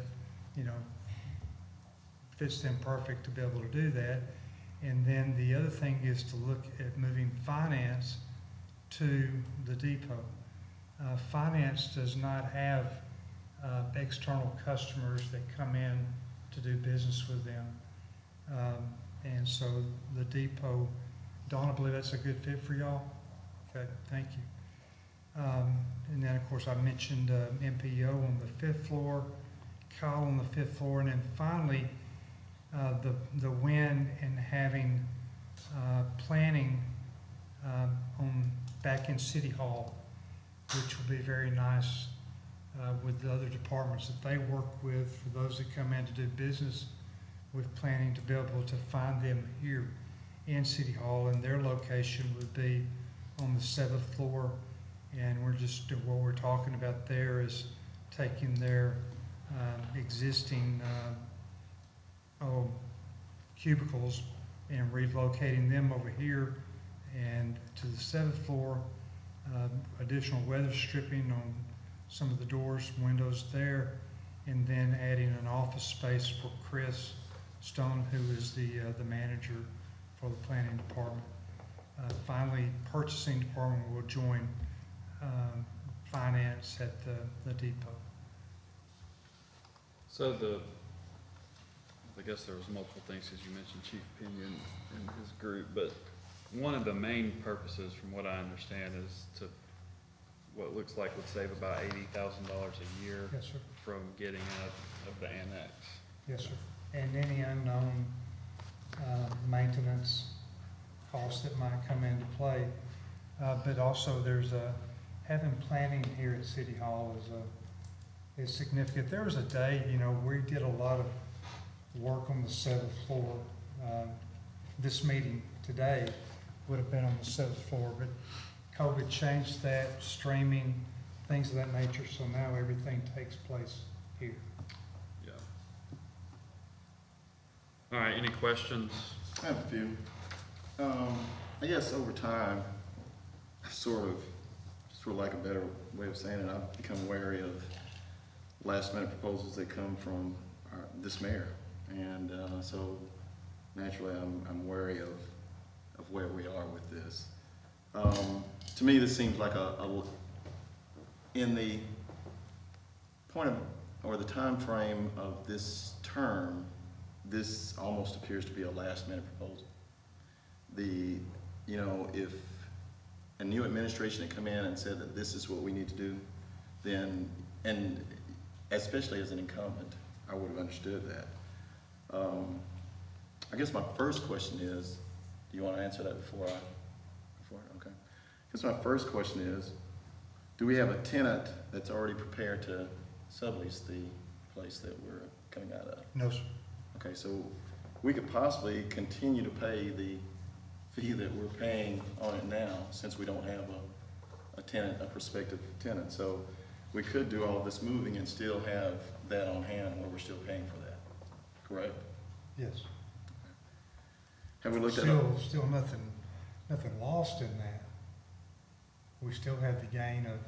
fits them perfect to be able to do that. And then the other thing is to look at moving finance to the depot. Finance does not have external customers that come in to do business with them. And so the depot, Dawn, I believe that's a good fit for y'all? Okay, thank you. And then, of course, I mentioned MPO on the 5th floor, Kyle on the 5th floor, and then finally, the win and having planning back in City Hall, which will be very nice with the other departments that they work with, for those that come in to do business with planning, to be able to find them here in City Hall. And their location would be on the 7th floor. And what we're talking about there is taking their existing cubicles and relocating them over here and to the 7th floor, additional weather stripping on some of the doors, windows there, and then adding an office space for Chris Stone, who is the manager for the planning department. Finally, purchasing department will join finance at the depot. So I guess there was multiple things, as you mentioned, Chief Pinion and his group, but one of the main purposes, from what I understand, is to, what looks like would save about $80,000 a year. Yes, sir. From getting out of the annex. Yes, sir. And any unknown maintenance costs that might come into play. But also there's having planning here at City Hall is significant. There was a day, we did a lot of work on the 7th floor. This meeting today would have been on the 7th floor, but COVID changed that, streaming, things of that nature, so now everything takes place here. Yeah. All right, any questions? I have a few. I guess over time, sort of like a better way of saying it, I've become wary of last minute proposals that come from this mayor. And so naturally I'm wary of where we are with this. To me, this seems like in the point of, or the time frame of this term, this almost appears to be a last minute proposal. If a new administration had come in and said that this is what we need to do, then, and especially as an incumbent, I would have understood that. I guess my first question is, do you want to answer that before? Okay. I guess my first question is, do we have a tenant that's already prepared to sublease the place that we're coming out of? No, sir. Okay, so we could possibly continue to pay the fee that we're paying on it now, since we don't have a prospective tenant. So we could do all this moving and still have that on hand where we're still paying for that. correct? Yes. Have we looked at? Still nothing lost in that. We still have the gain of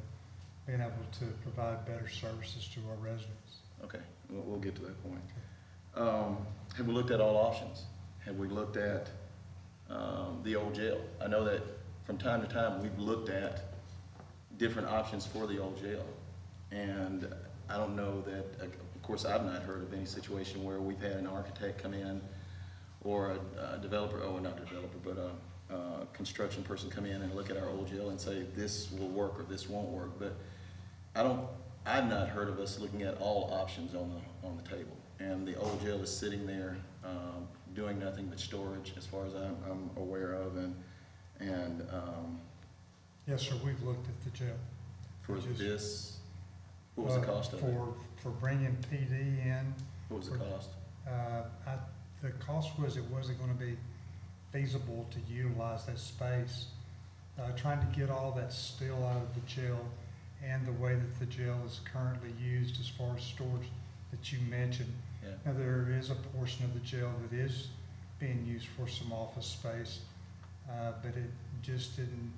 being able to provide better services to our residents. Okay, we'll get to that point. Have we looked at all options? Have we looked at the old jail? I know that from time to time, we've looked at different options for the old jail. And I don't know that, of course, I've not heard of any situation where we've had an architect come in or a developer, or not a developer, but a construction person come in and look at our old jail and say, this will work or this won't work. But I've not heard of us looking at all options on the table. And the old jail is sitting there, doing nothing but storage, as far as I'm aware of, and Yes, sir, we've looked at the jail. for Which is, this, what was the cost of it? For bringing PD in, What was the cost? the cost was it wasn't gonna be feasible to utilize that space. Trying to get all that steel out of the jail and the way that the jail is currently used as far as storage that you mentioned. Yeah. Now, there is a portion of the jail that is being used for some office space, but it just didn't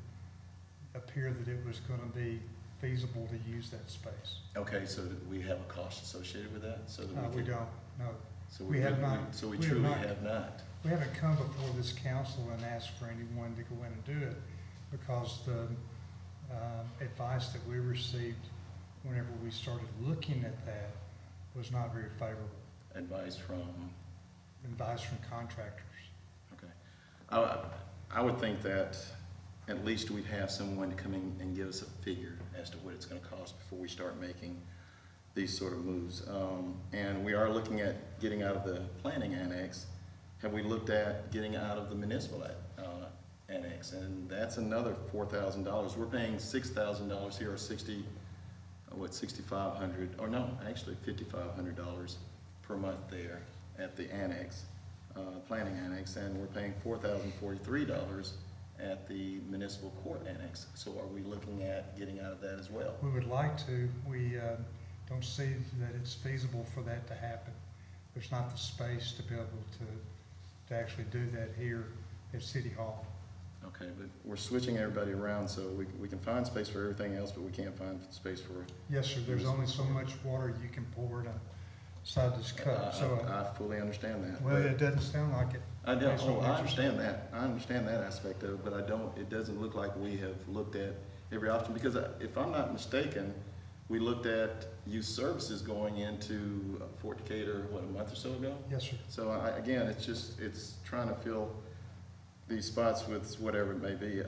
appear that it was gonna be feasible to use that space. Okay, so we have a cost associated with that, so that We can- don't, no. So we have not. So we We have truly not. have not. We haven't come before this council and asked for anyone to go in and do it, because the advice that we received whenever we started looking at that was not very favorable. Advice from, Advice from contractors. okay. I would think that at least we'd have someone to come in and give us a figure as to what it's gonna cost before we start making these sort of moves. And we are looking at getting out of the planning annex. Have we looked at getting out of the municipal annex? And that's another $4,000. We're paying $6,000 here, or $6,500, or no, actually $5,500 per month there at the annex, planning annex, and we're paying $4,043 at the municipal court annex. So are we looking at getting out of that as well? We would like to. We don't see that it's feasible for that to happen. There's not the space to be able to actually do that here at City Hall. Okay, but we're switching everybody around, so we can find space for everything else, but we can't find space for. Yes, sir, there's only so much water you can pour inside this cup, so. I fully understand that. Well, but- it doesn't sound like it. I don't, based on oh, what I you're understand that, I understand that aspect of it, but it doesn't look like we have looked at every option, because if I'm not mistaken, we looked at youth services going into Fort Decatur, what, a month or so ago? Yes, sir. So again, it's trying to fill these spots with whatever it may be.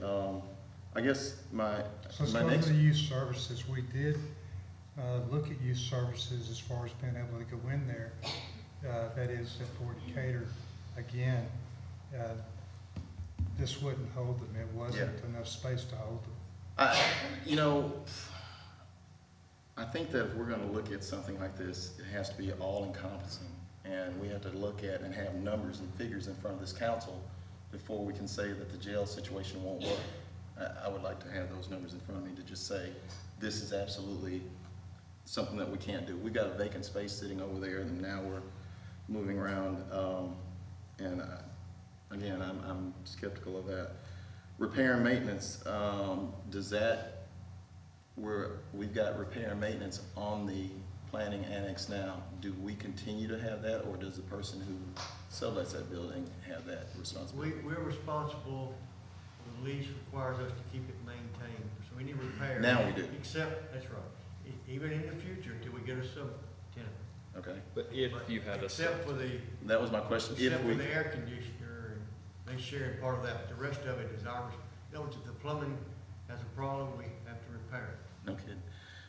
I guess my So let's my go to next, the youth services. We did look at youth services as far as being able to go in there. That is at Fort Decatur. Again, this wouldn't hold them. It wasn't enough space to hold them. you know, I think that if we're gonna look at something like this, it has to be all encompassing. And we have to look at and have numbers and figures in front of this council before we can say that the jail situation won't work. I would like to have those numbers in front of me to just say, this is absolutely something that we can't do. We've got a vacant space sitting over there, and now we're moving around. And again, I'm skeptical of that. Repair and maintenance, does that, we've got repair and maintenance on the planning annex now. Do we continue to have that, or does the person who sublets that building have that responsibility? We're responsible, the lease requires us to keep it maintained, so any repair. Now we do. Except, that's right, even in the future, until we get a subtenant. Okay, But if you had a. Except for the, that was my question. except If for we, the air conditioner, and they share part of that, but the rest of it is ours. You know, if the plumbing has a problem, we have to repair it. no kidding.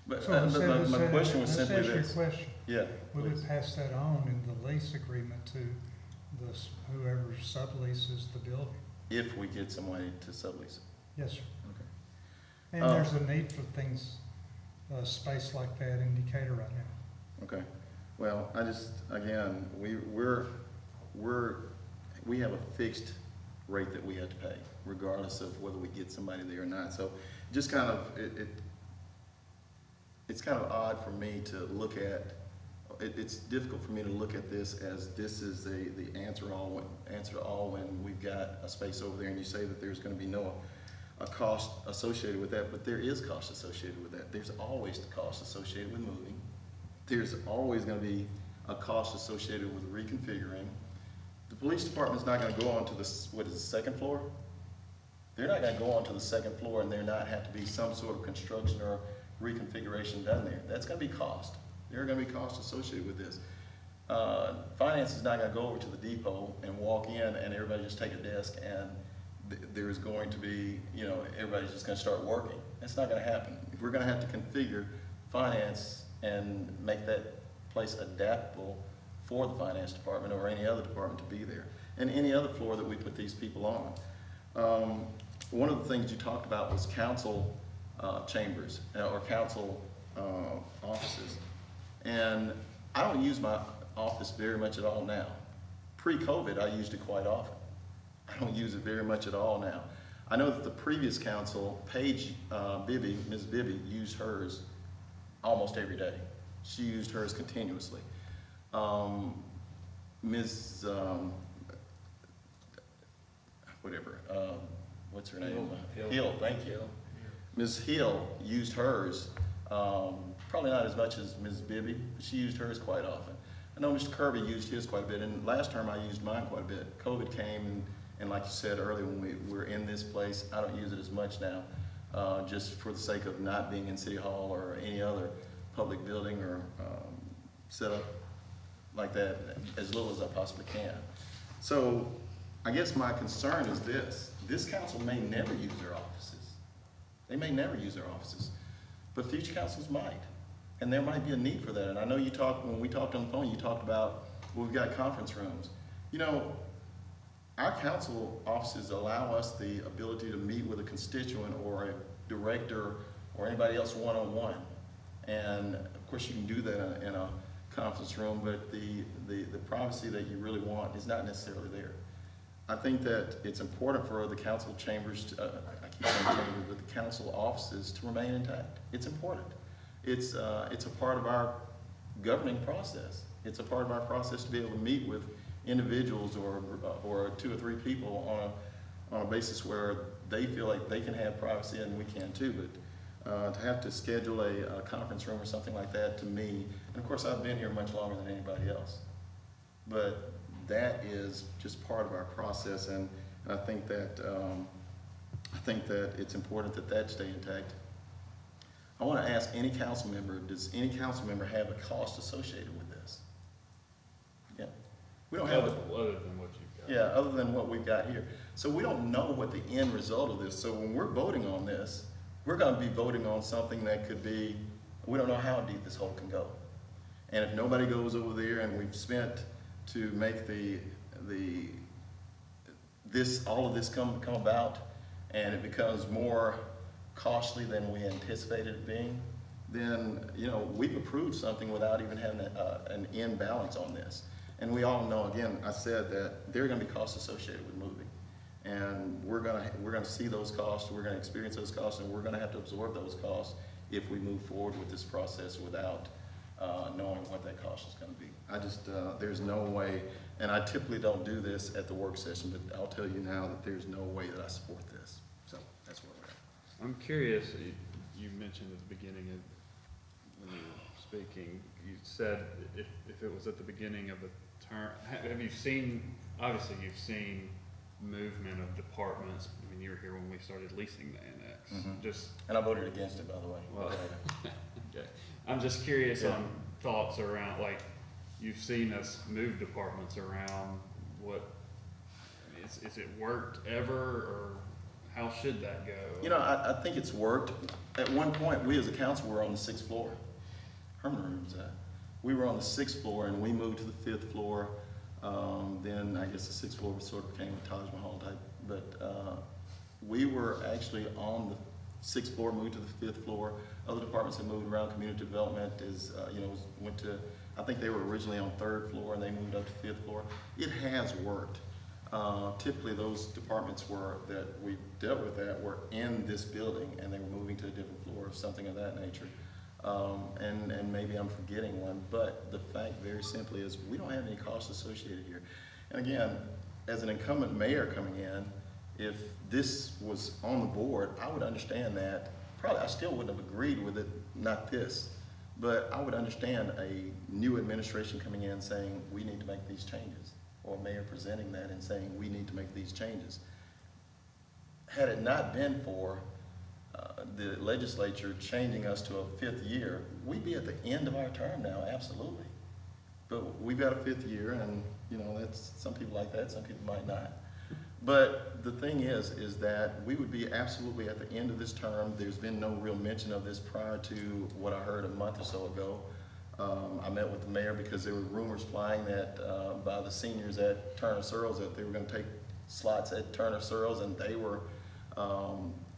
But So let's say- let's my say- question was let's simply ask you a this. question. Yeah, We would please. pass that on in the lease agreement to whoever subleases the building. If we get somebody to sublease it. Yes, sir. Okay. And there's a need for things, space like that in Decatur right now. Okay, well, I just, again, we have a fixed rate that we have to pay, regardless of whether we get somebody there or not. So just kind of, it's kind of odd for me to look at it's difficult for me to look at this as this is the answer to all when we've got a space over there and you say that there's gonna be a cost associated with that, but there is cost associated with that. There's always the cost associated with moving. There's always gonna be a cost associated with reconfiguring. The police department's not gonna go on to the second floor? They're not gonna go on to the second floor and there not have to be some sort of construction or reconfiguration done there. That's gonna be cost. There are gonna be costs associated with this. Finance is not gonna go over to the depot and walk in and everybody just take a desk and there's going to be, everybody's just gonna start working. That's not gonna happen. If we're gonna have to configure finance and make that place adaptable for the finance department or any other department to be there, and any other floor that we put these people on. One of the things you talked about was council chambers or council offices. And I don't use my office very much at all now. Pre-COVID, I used it quite often. I don't use it very much at all now. I know that the previous council, Ms. Bibby, used hers almost every day. She used hers continuously. What's her name? Hill, thank you. Ms. Hill used hers, probably not as much as Ms. Bibby, but she used hers quite often. I know Mr. Kirby used his quite a bit, and last term I used mine quite a bit. COVID came, and like you said earlier, when we were in this place, I don't use it as much now, just for the sake of not being in City Hall or any other public building or setup like that, as little as I possibly can. So I guess my concern is this council may never use their offices. They may never use their offices, but future councils might. And there might be a need for that. And I know when we talked on the phone, you talked about, well, we've got conference rooms. Our council offices allow us the ability to meet with a constituent or a director or anybody else one-on-one. And of course you can do that in a conference room, but the privacy that you really want is not necessarily there. I think that it's important for the council chambers, I keep saying chambers, but the council offices to remain intact. It's important. It's a part of our governing process. It's a part of our process to be able to meet with individuals or 2 or 3 people on a basis where they feel like they can have privacy and we can too. But to have to schedule a conference room or something like that, to me, and of course I've been here much longer than anybody else, but that is just part of our process, and I think that it's important that stay intact. I want to ask any council member, does any council member have a cost associated with this? Yeah, we don't have other than what you've got. Yeah, other than what we've got here. So we don't know what the end result of this. So when we're voting on this, we're going to be voting on something that could be, we don't know how deep this hole can go. And if nobody goes over there and we've spent to make all of this come about, and it becomes more costly than we anticipated it being, then we've approved something without even having an end balance on this. And we all know, again, I said that there are going to be costs associated with moving, and we're going to see those costs, we're going to experience those costs, and we're going to have to absorb those costs if we move forward with this process without knowing what that cost is going to be. I just, there's no way, and I typically don't do this at the work session, but I'll tell you now that there's no way that I support this. So that's where we're at. I'm curious, you mentioned at the beginning when you were speaking, you said if it was at the beginning of a term, have you seen, obviously you've seen movement of departments. I mean, you were here when we started leasing the annex. Mm-hmm. And I voted against it, by the way. Well, okay. I'm just curious on thoughts around, like, you've seen us move departments around. Is it worked ever, or how should that go? I think it's worked. At one point, we as a council were on the 6th floor. Herman remembers that. We were on the 6th floor and we moved to the 5th floor. Then I guess the 6th floor sort of became a Taj Mahal type, but we were actually on the 6th floor, moved to the 5th floor. Other departments have moved around. Community development went to, I think they were originally on 3rd floor and they moved up to 5th floor. It has worked. Typically those departments that we dealt with were in this building and they were moving to a different floor or something of that nature. And maybe I'm forgetting one, but the fact very simply is we don't have any costs associated here. And again, as an incumbent mayor coming in, if this was on the board, I would understand that. Probably I still wouldn't have agreed with it, not this, but I would understand a new administration coming in saying we need to make these changes, or a mayor presenting that and saying we need to make these changes. Had it not been for the legislature changing us to a 5th year, we'd be at the end of our term now, absolutely. But we've got a 5th year, and you know, that's, some people like that, some people might not. But the thing is that we would be absolutely at the end of this term. There's been no real mention of this prior to what I heard a month or so ago. I met with the mayor because there were rumors flying that by the seniors at Turner Searles that they were going to take slots at Turner Searles, and they were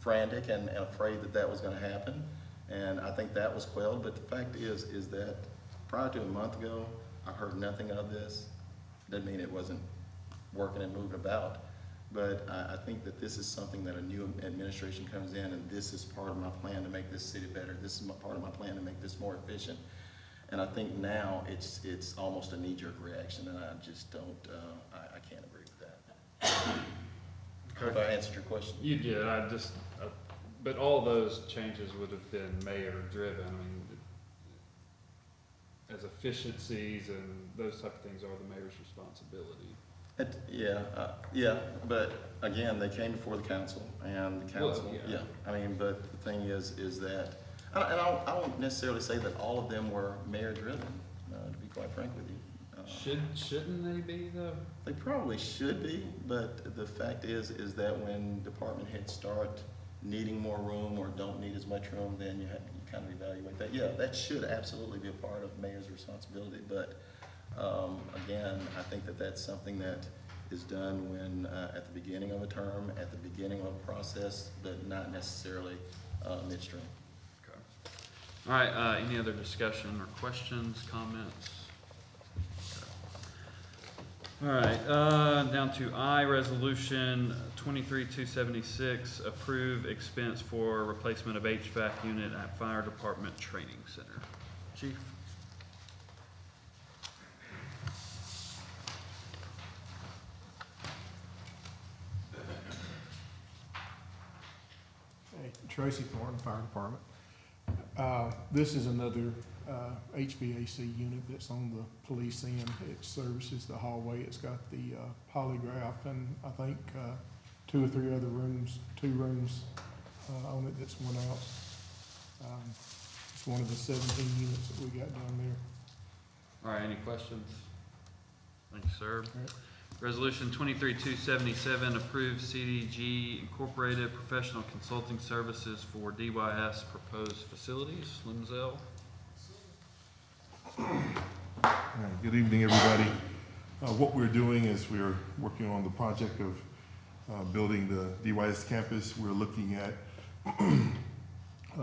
frantic and afraid that that was going to happen. And I think that was quelled. But the fact is that prior to a month ago, I heard nothing of this. Doesn't mean it wasn't working and moving about. But I think that this is something that a new administration comes in, and this is part of my plan to make this city better. This is part of my plan to make this more efficient. And I think now it's almost a knee-jerk reaction, and I just don't, I can't agree with that. Hope I answered your question. You did, but all those changes would have been mayor-driven. I mean, as efficiencies and those type of things are the mayor's responsibility. Yeah, but again, they came before the council, and the council, Well, yeah. I mean, but the thing is that, and I won't necessarily say that all of them were mayor-driven, to be quite frank with you. Shouldn't they be though? They probably should be, but the fact is that when department heads start needing more room or don't need as much room, then you kind of evaluate that. Yeah, that should absolutely be a part of mayor's responsibility, but again, I think that that's something that is done when at the beginning of a term, at the beginning of a process, but not necessarily midstream. Okay. All right, any other discussion or questions, comments? Okay. All right, down to I, resolution 23-276, approve expense for replacement of HVAC unit at Fire Department Training Center. Chief? Hey, Tracy Thornton, Fire Department. This is another HVAC unit that's on the police end. It services the hallway. It's got the polygraph and I think 2 or 3 other rooms, 2 rooms on it that's went out. It's one of the 17 units that we got down there. All right, any questions? Thank you, sir. All right. Resolution 23-277, approve CDG Incorporated professional consulting services for DYS proposed facilities. Limzell? Good evening, everybody. What we're doing is we're working on the project of building the DYS campus. We're looking at,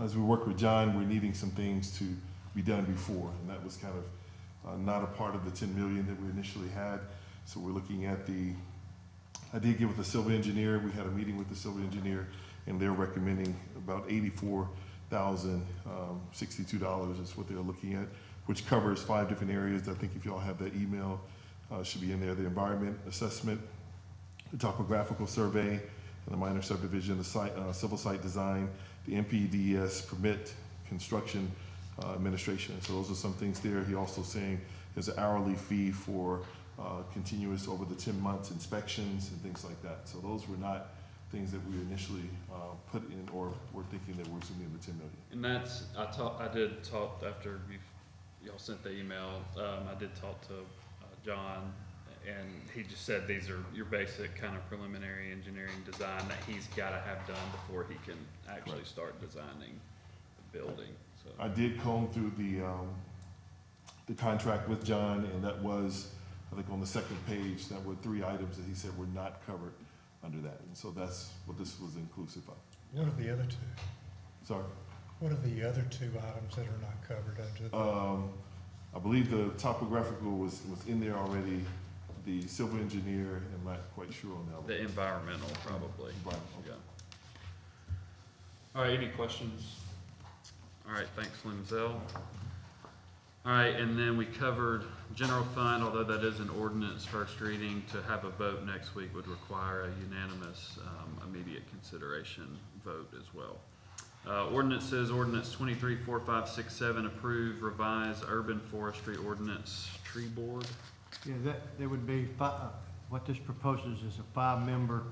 as we work with John, we're needing some things to be done before, and that was kind of not a part of the 10 million that we initially had. So we're looking at I did get with the civil engineer. We had a meeting with the civil engineer, and they're recommending about $84,062 is what they're looking at, which covers 5 different areas. I think if y'all have that email, should be in there. The environment assessment, the topographical survey, and the minor subdivision, the site, civil site design, the MPDES permit, construction administration. So those are some things there. He also saying there's an hourly fee for continuous over the 10 months inspections and things like that. So those were not things that we initially put in or were thinking that were assuming the 10 million. And that's, I did talk after y'all sent the email, I did talk to John, and he just said these are your basic kind of preliminary engineering design that he's gotta have done before he can actually start designing the building, so. I did comb through the contract with John, and that was, I think on the 2nd page, that were 3 items that he said were not covered under that. And so that's what this was inclusive of. What are the other 2? Sorry? What are the other 2 items that are not covered under the? I believe the topographical was in there already. The civil engineer, I'm not quite sure on that one. The environmental, probably. Environmental. Yeah. All right, any questions? All right, thanks, Lindsell. All right, and then we covered general fund, although that is an ordinance first reading, to have a vote next week would require a unanimous, immediate consideration vote as well. Ordinances, ordinance 234567, approve revised urban forestry ordinance tree board. Yeah, there would be what this proposes is a 5-member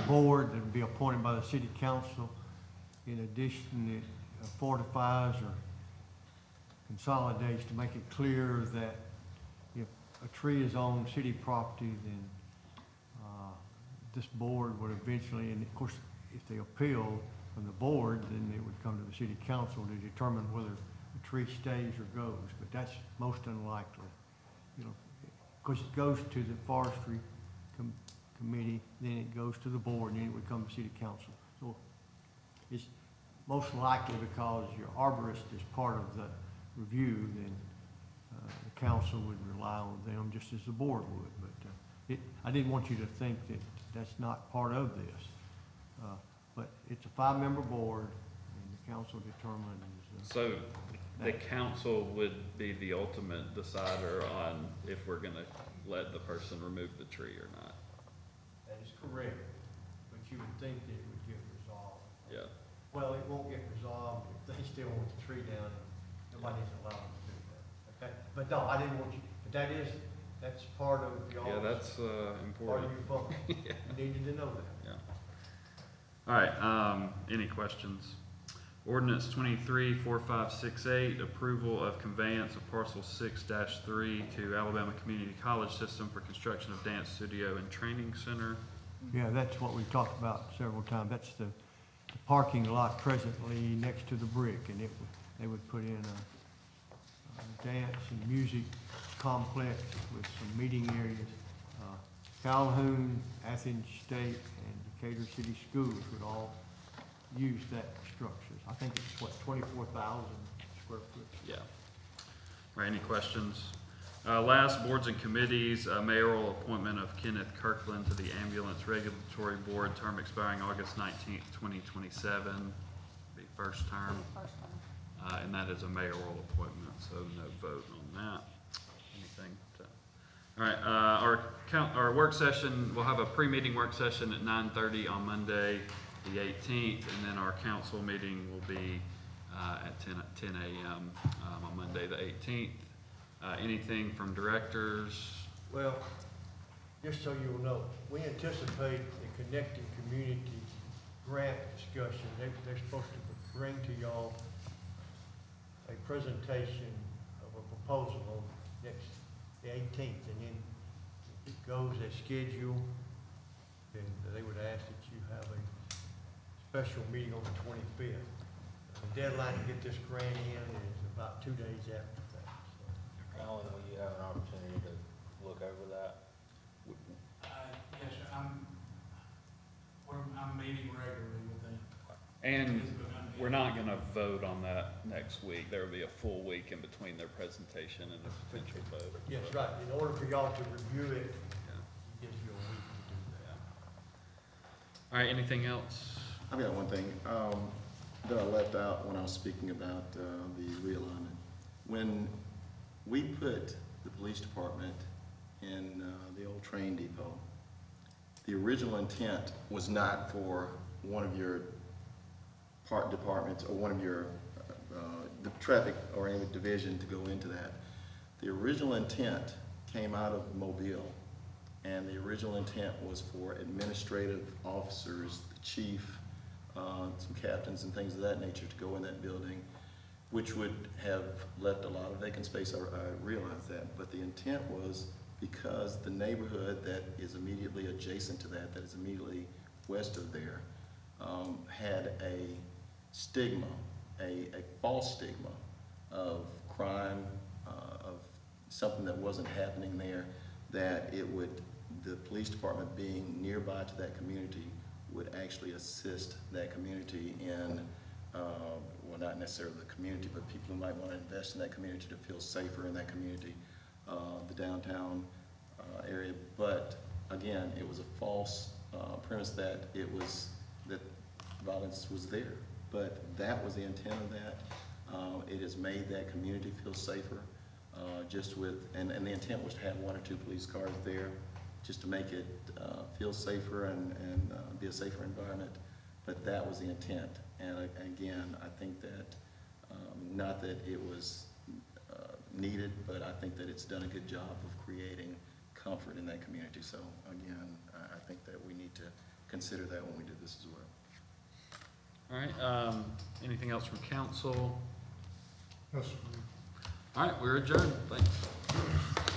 board that would be appointed by the city council. In addition, it fortifies or consolidates to make it clear that if a tree is on city property, then this board would eventually, and of course, if they appeal from the board, then it would come to the city council to determine whether the tree stays or goes. But that's most unlikely, you know, because it goes to the forestry committee, then it goes to the board, and then it would come to city council. So it's most likely, because your arborist is part of the review, then the council would rely on them just as the board would. But I didn't want you to think that that's not part of this. But it's a 5-member board, and the council determines. So the council would be the ultimate decider on if we're gonna let the person remove the tree or not. That is correct, but you would think that it would get resolved. Yeah. Well, it won't get resolved if they still want the tree down, and nobody's allowed them to do that, okay? But no, I didn't want you, but that's part of y'all's. Yeah, that's Part important. of your function. Yeah. You needed to know that. Yeah. All right, any questions? Ordinance 234568, approval of conveyance of parcel 6-3 to Alabama Community College System for construction of dance studio and training center. Yeah, that's what we've talked about several times. That's the parking lot presently next to the brick, and they would put in a dance and music complex with some meeting areas. Calhoun, Athens State, and Decatur City Schools would all use that structure. I think it's what, 24,000 square foot. Yeah. All right, any questions? Last, boards and committees, mayoral appointment of Kenneth Kirkland to the Ambulance Regulatory Board, term expiring August 19th, 2027. Be first term. And that is a mayoral appointment, so no vote on that. Anything to, all right, our work session, we'll have a pre-meeting work session at 9:30 on Monday, the 18th, and then our council meeting will be at 10 a.m. On Monday, the 18th. Anything from directors? Well, just so you'll know, we anticipate the Connecting Community grant discussion. They're supposed to bring to y'all a presentation of a proposal on the 18th, and then if it goes as scheduled, then they would ask that you have a special meeting on the 25th. The deadline to get this grant in is about 2 days after that. Alan, will you have an opportunity to look over that? Yes, sir, I'm meeting regularly with them. And we're not gonna vote on that next week. There will be a full week in between their presentation and the potential vote. Yes, right. In order for y'all to review it, Yeah. it gives you a week to do that. All right, anything else? I've got one thing that I left out when I was speaking about the realignment. When we put the police department in the old train depot, the original intent was not for one of your part departments or one of your the traffic or any division to go into that. The original intent came out of Mobile, and the original intent was for administrative officers, the chief, some captains and things of that nature to go in that building, which would have left a lot of vacant space. I realize that, but the intent was because the neighborhood that is immediately adjacent to that is immediately west of there, had a stigma, a false stigma of crime, of something that wasn't happening there, that it would, the police department being nearby to that community would actually assist that community in, well, not necessarily the community, but people who might want to invest in that community to feel safer in that community, the downtown area. But again, it was a false premise that it was, that violence was there. But that was the intent of that. It has made that community feel safer, just with, and the intent was to have 1 or 2 police cars there, just to make it feel safer and be a safer environment. But that was the intent. And again, I think that, not that it was needed, but I think that it's done a good job of creating comfort in that community. So again, I think that we need to consider that when we do this as well. All right, anything else from council? Yes, sir. All right, we're adjourned. Thanks.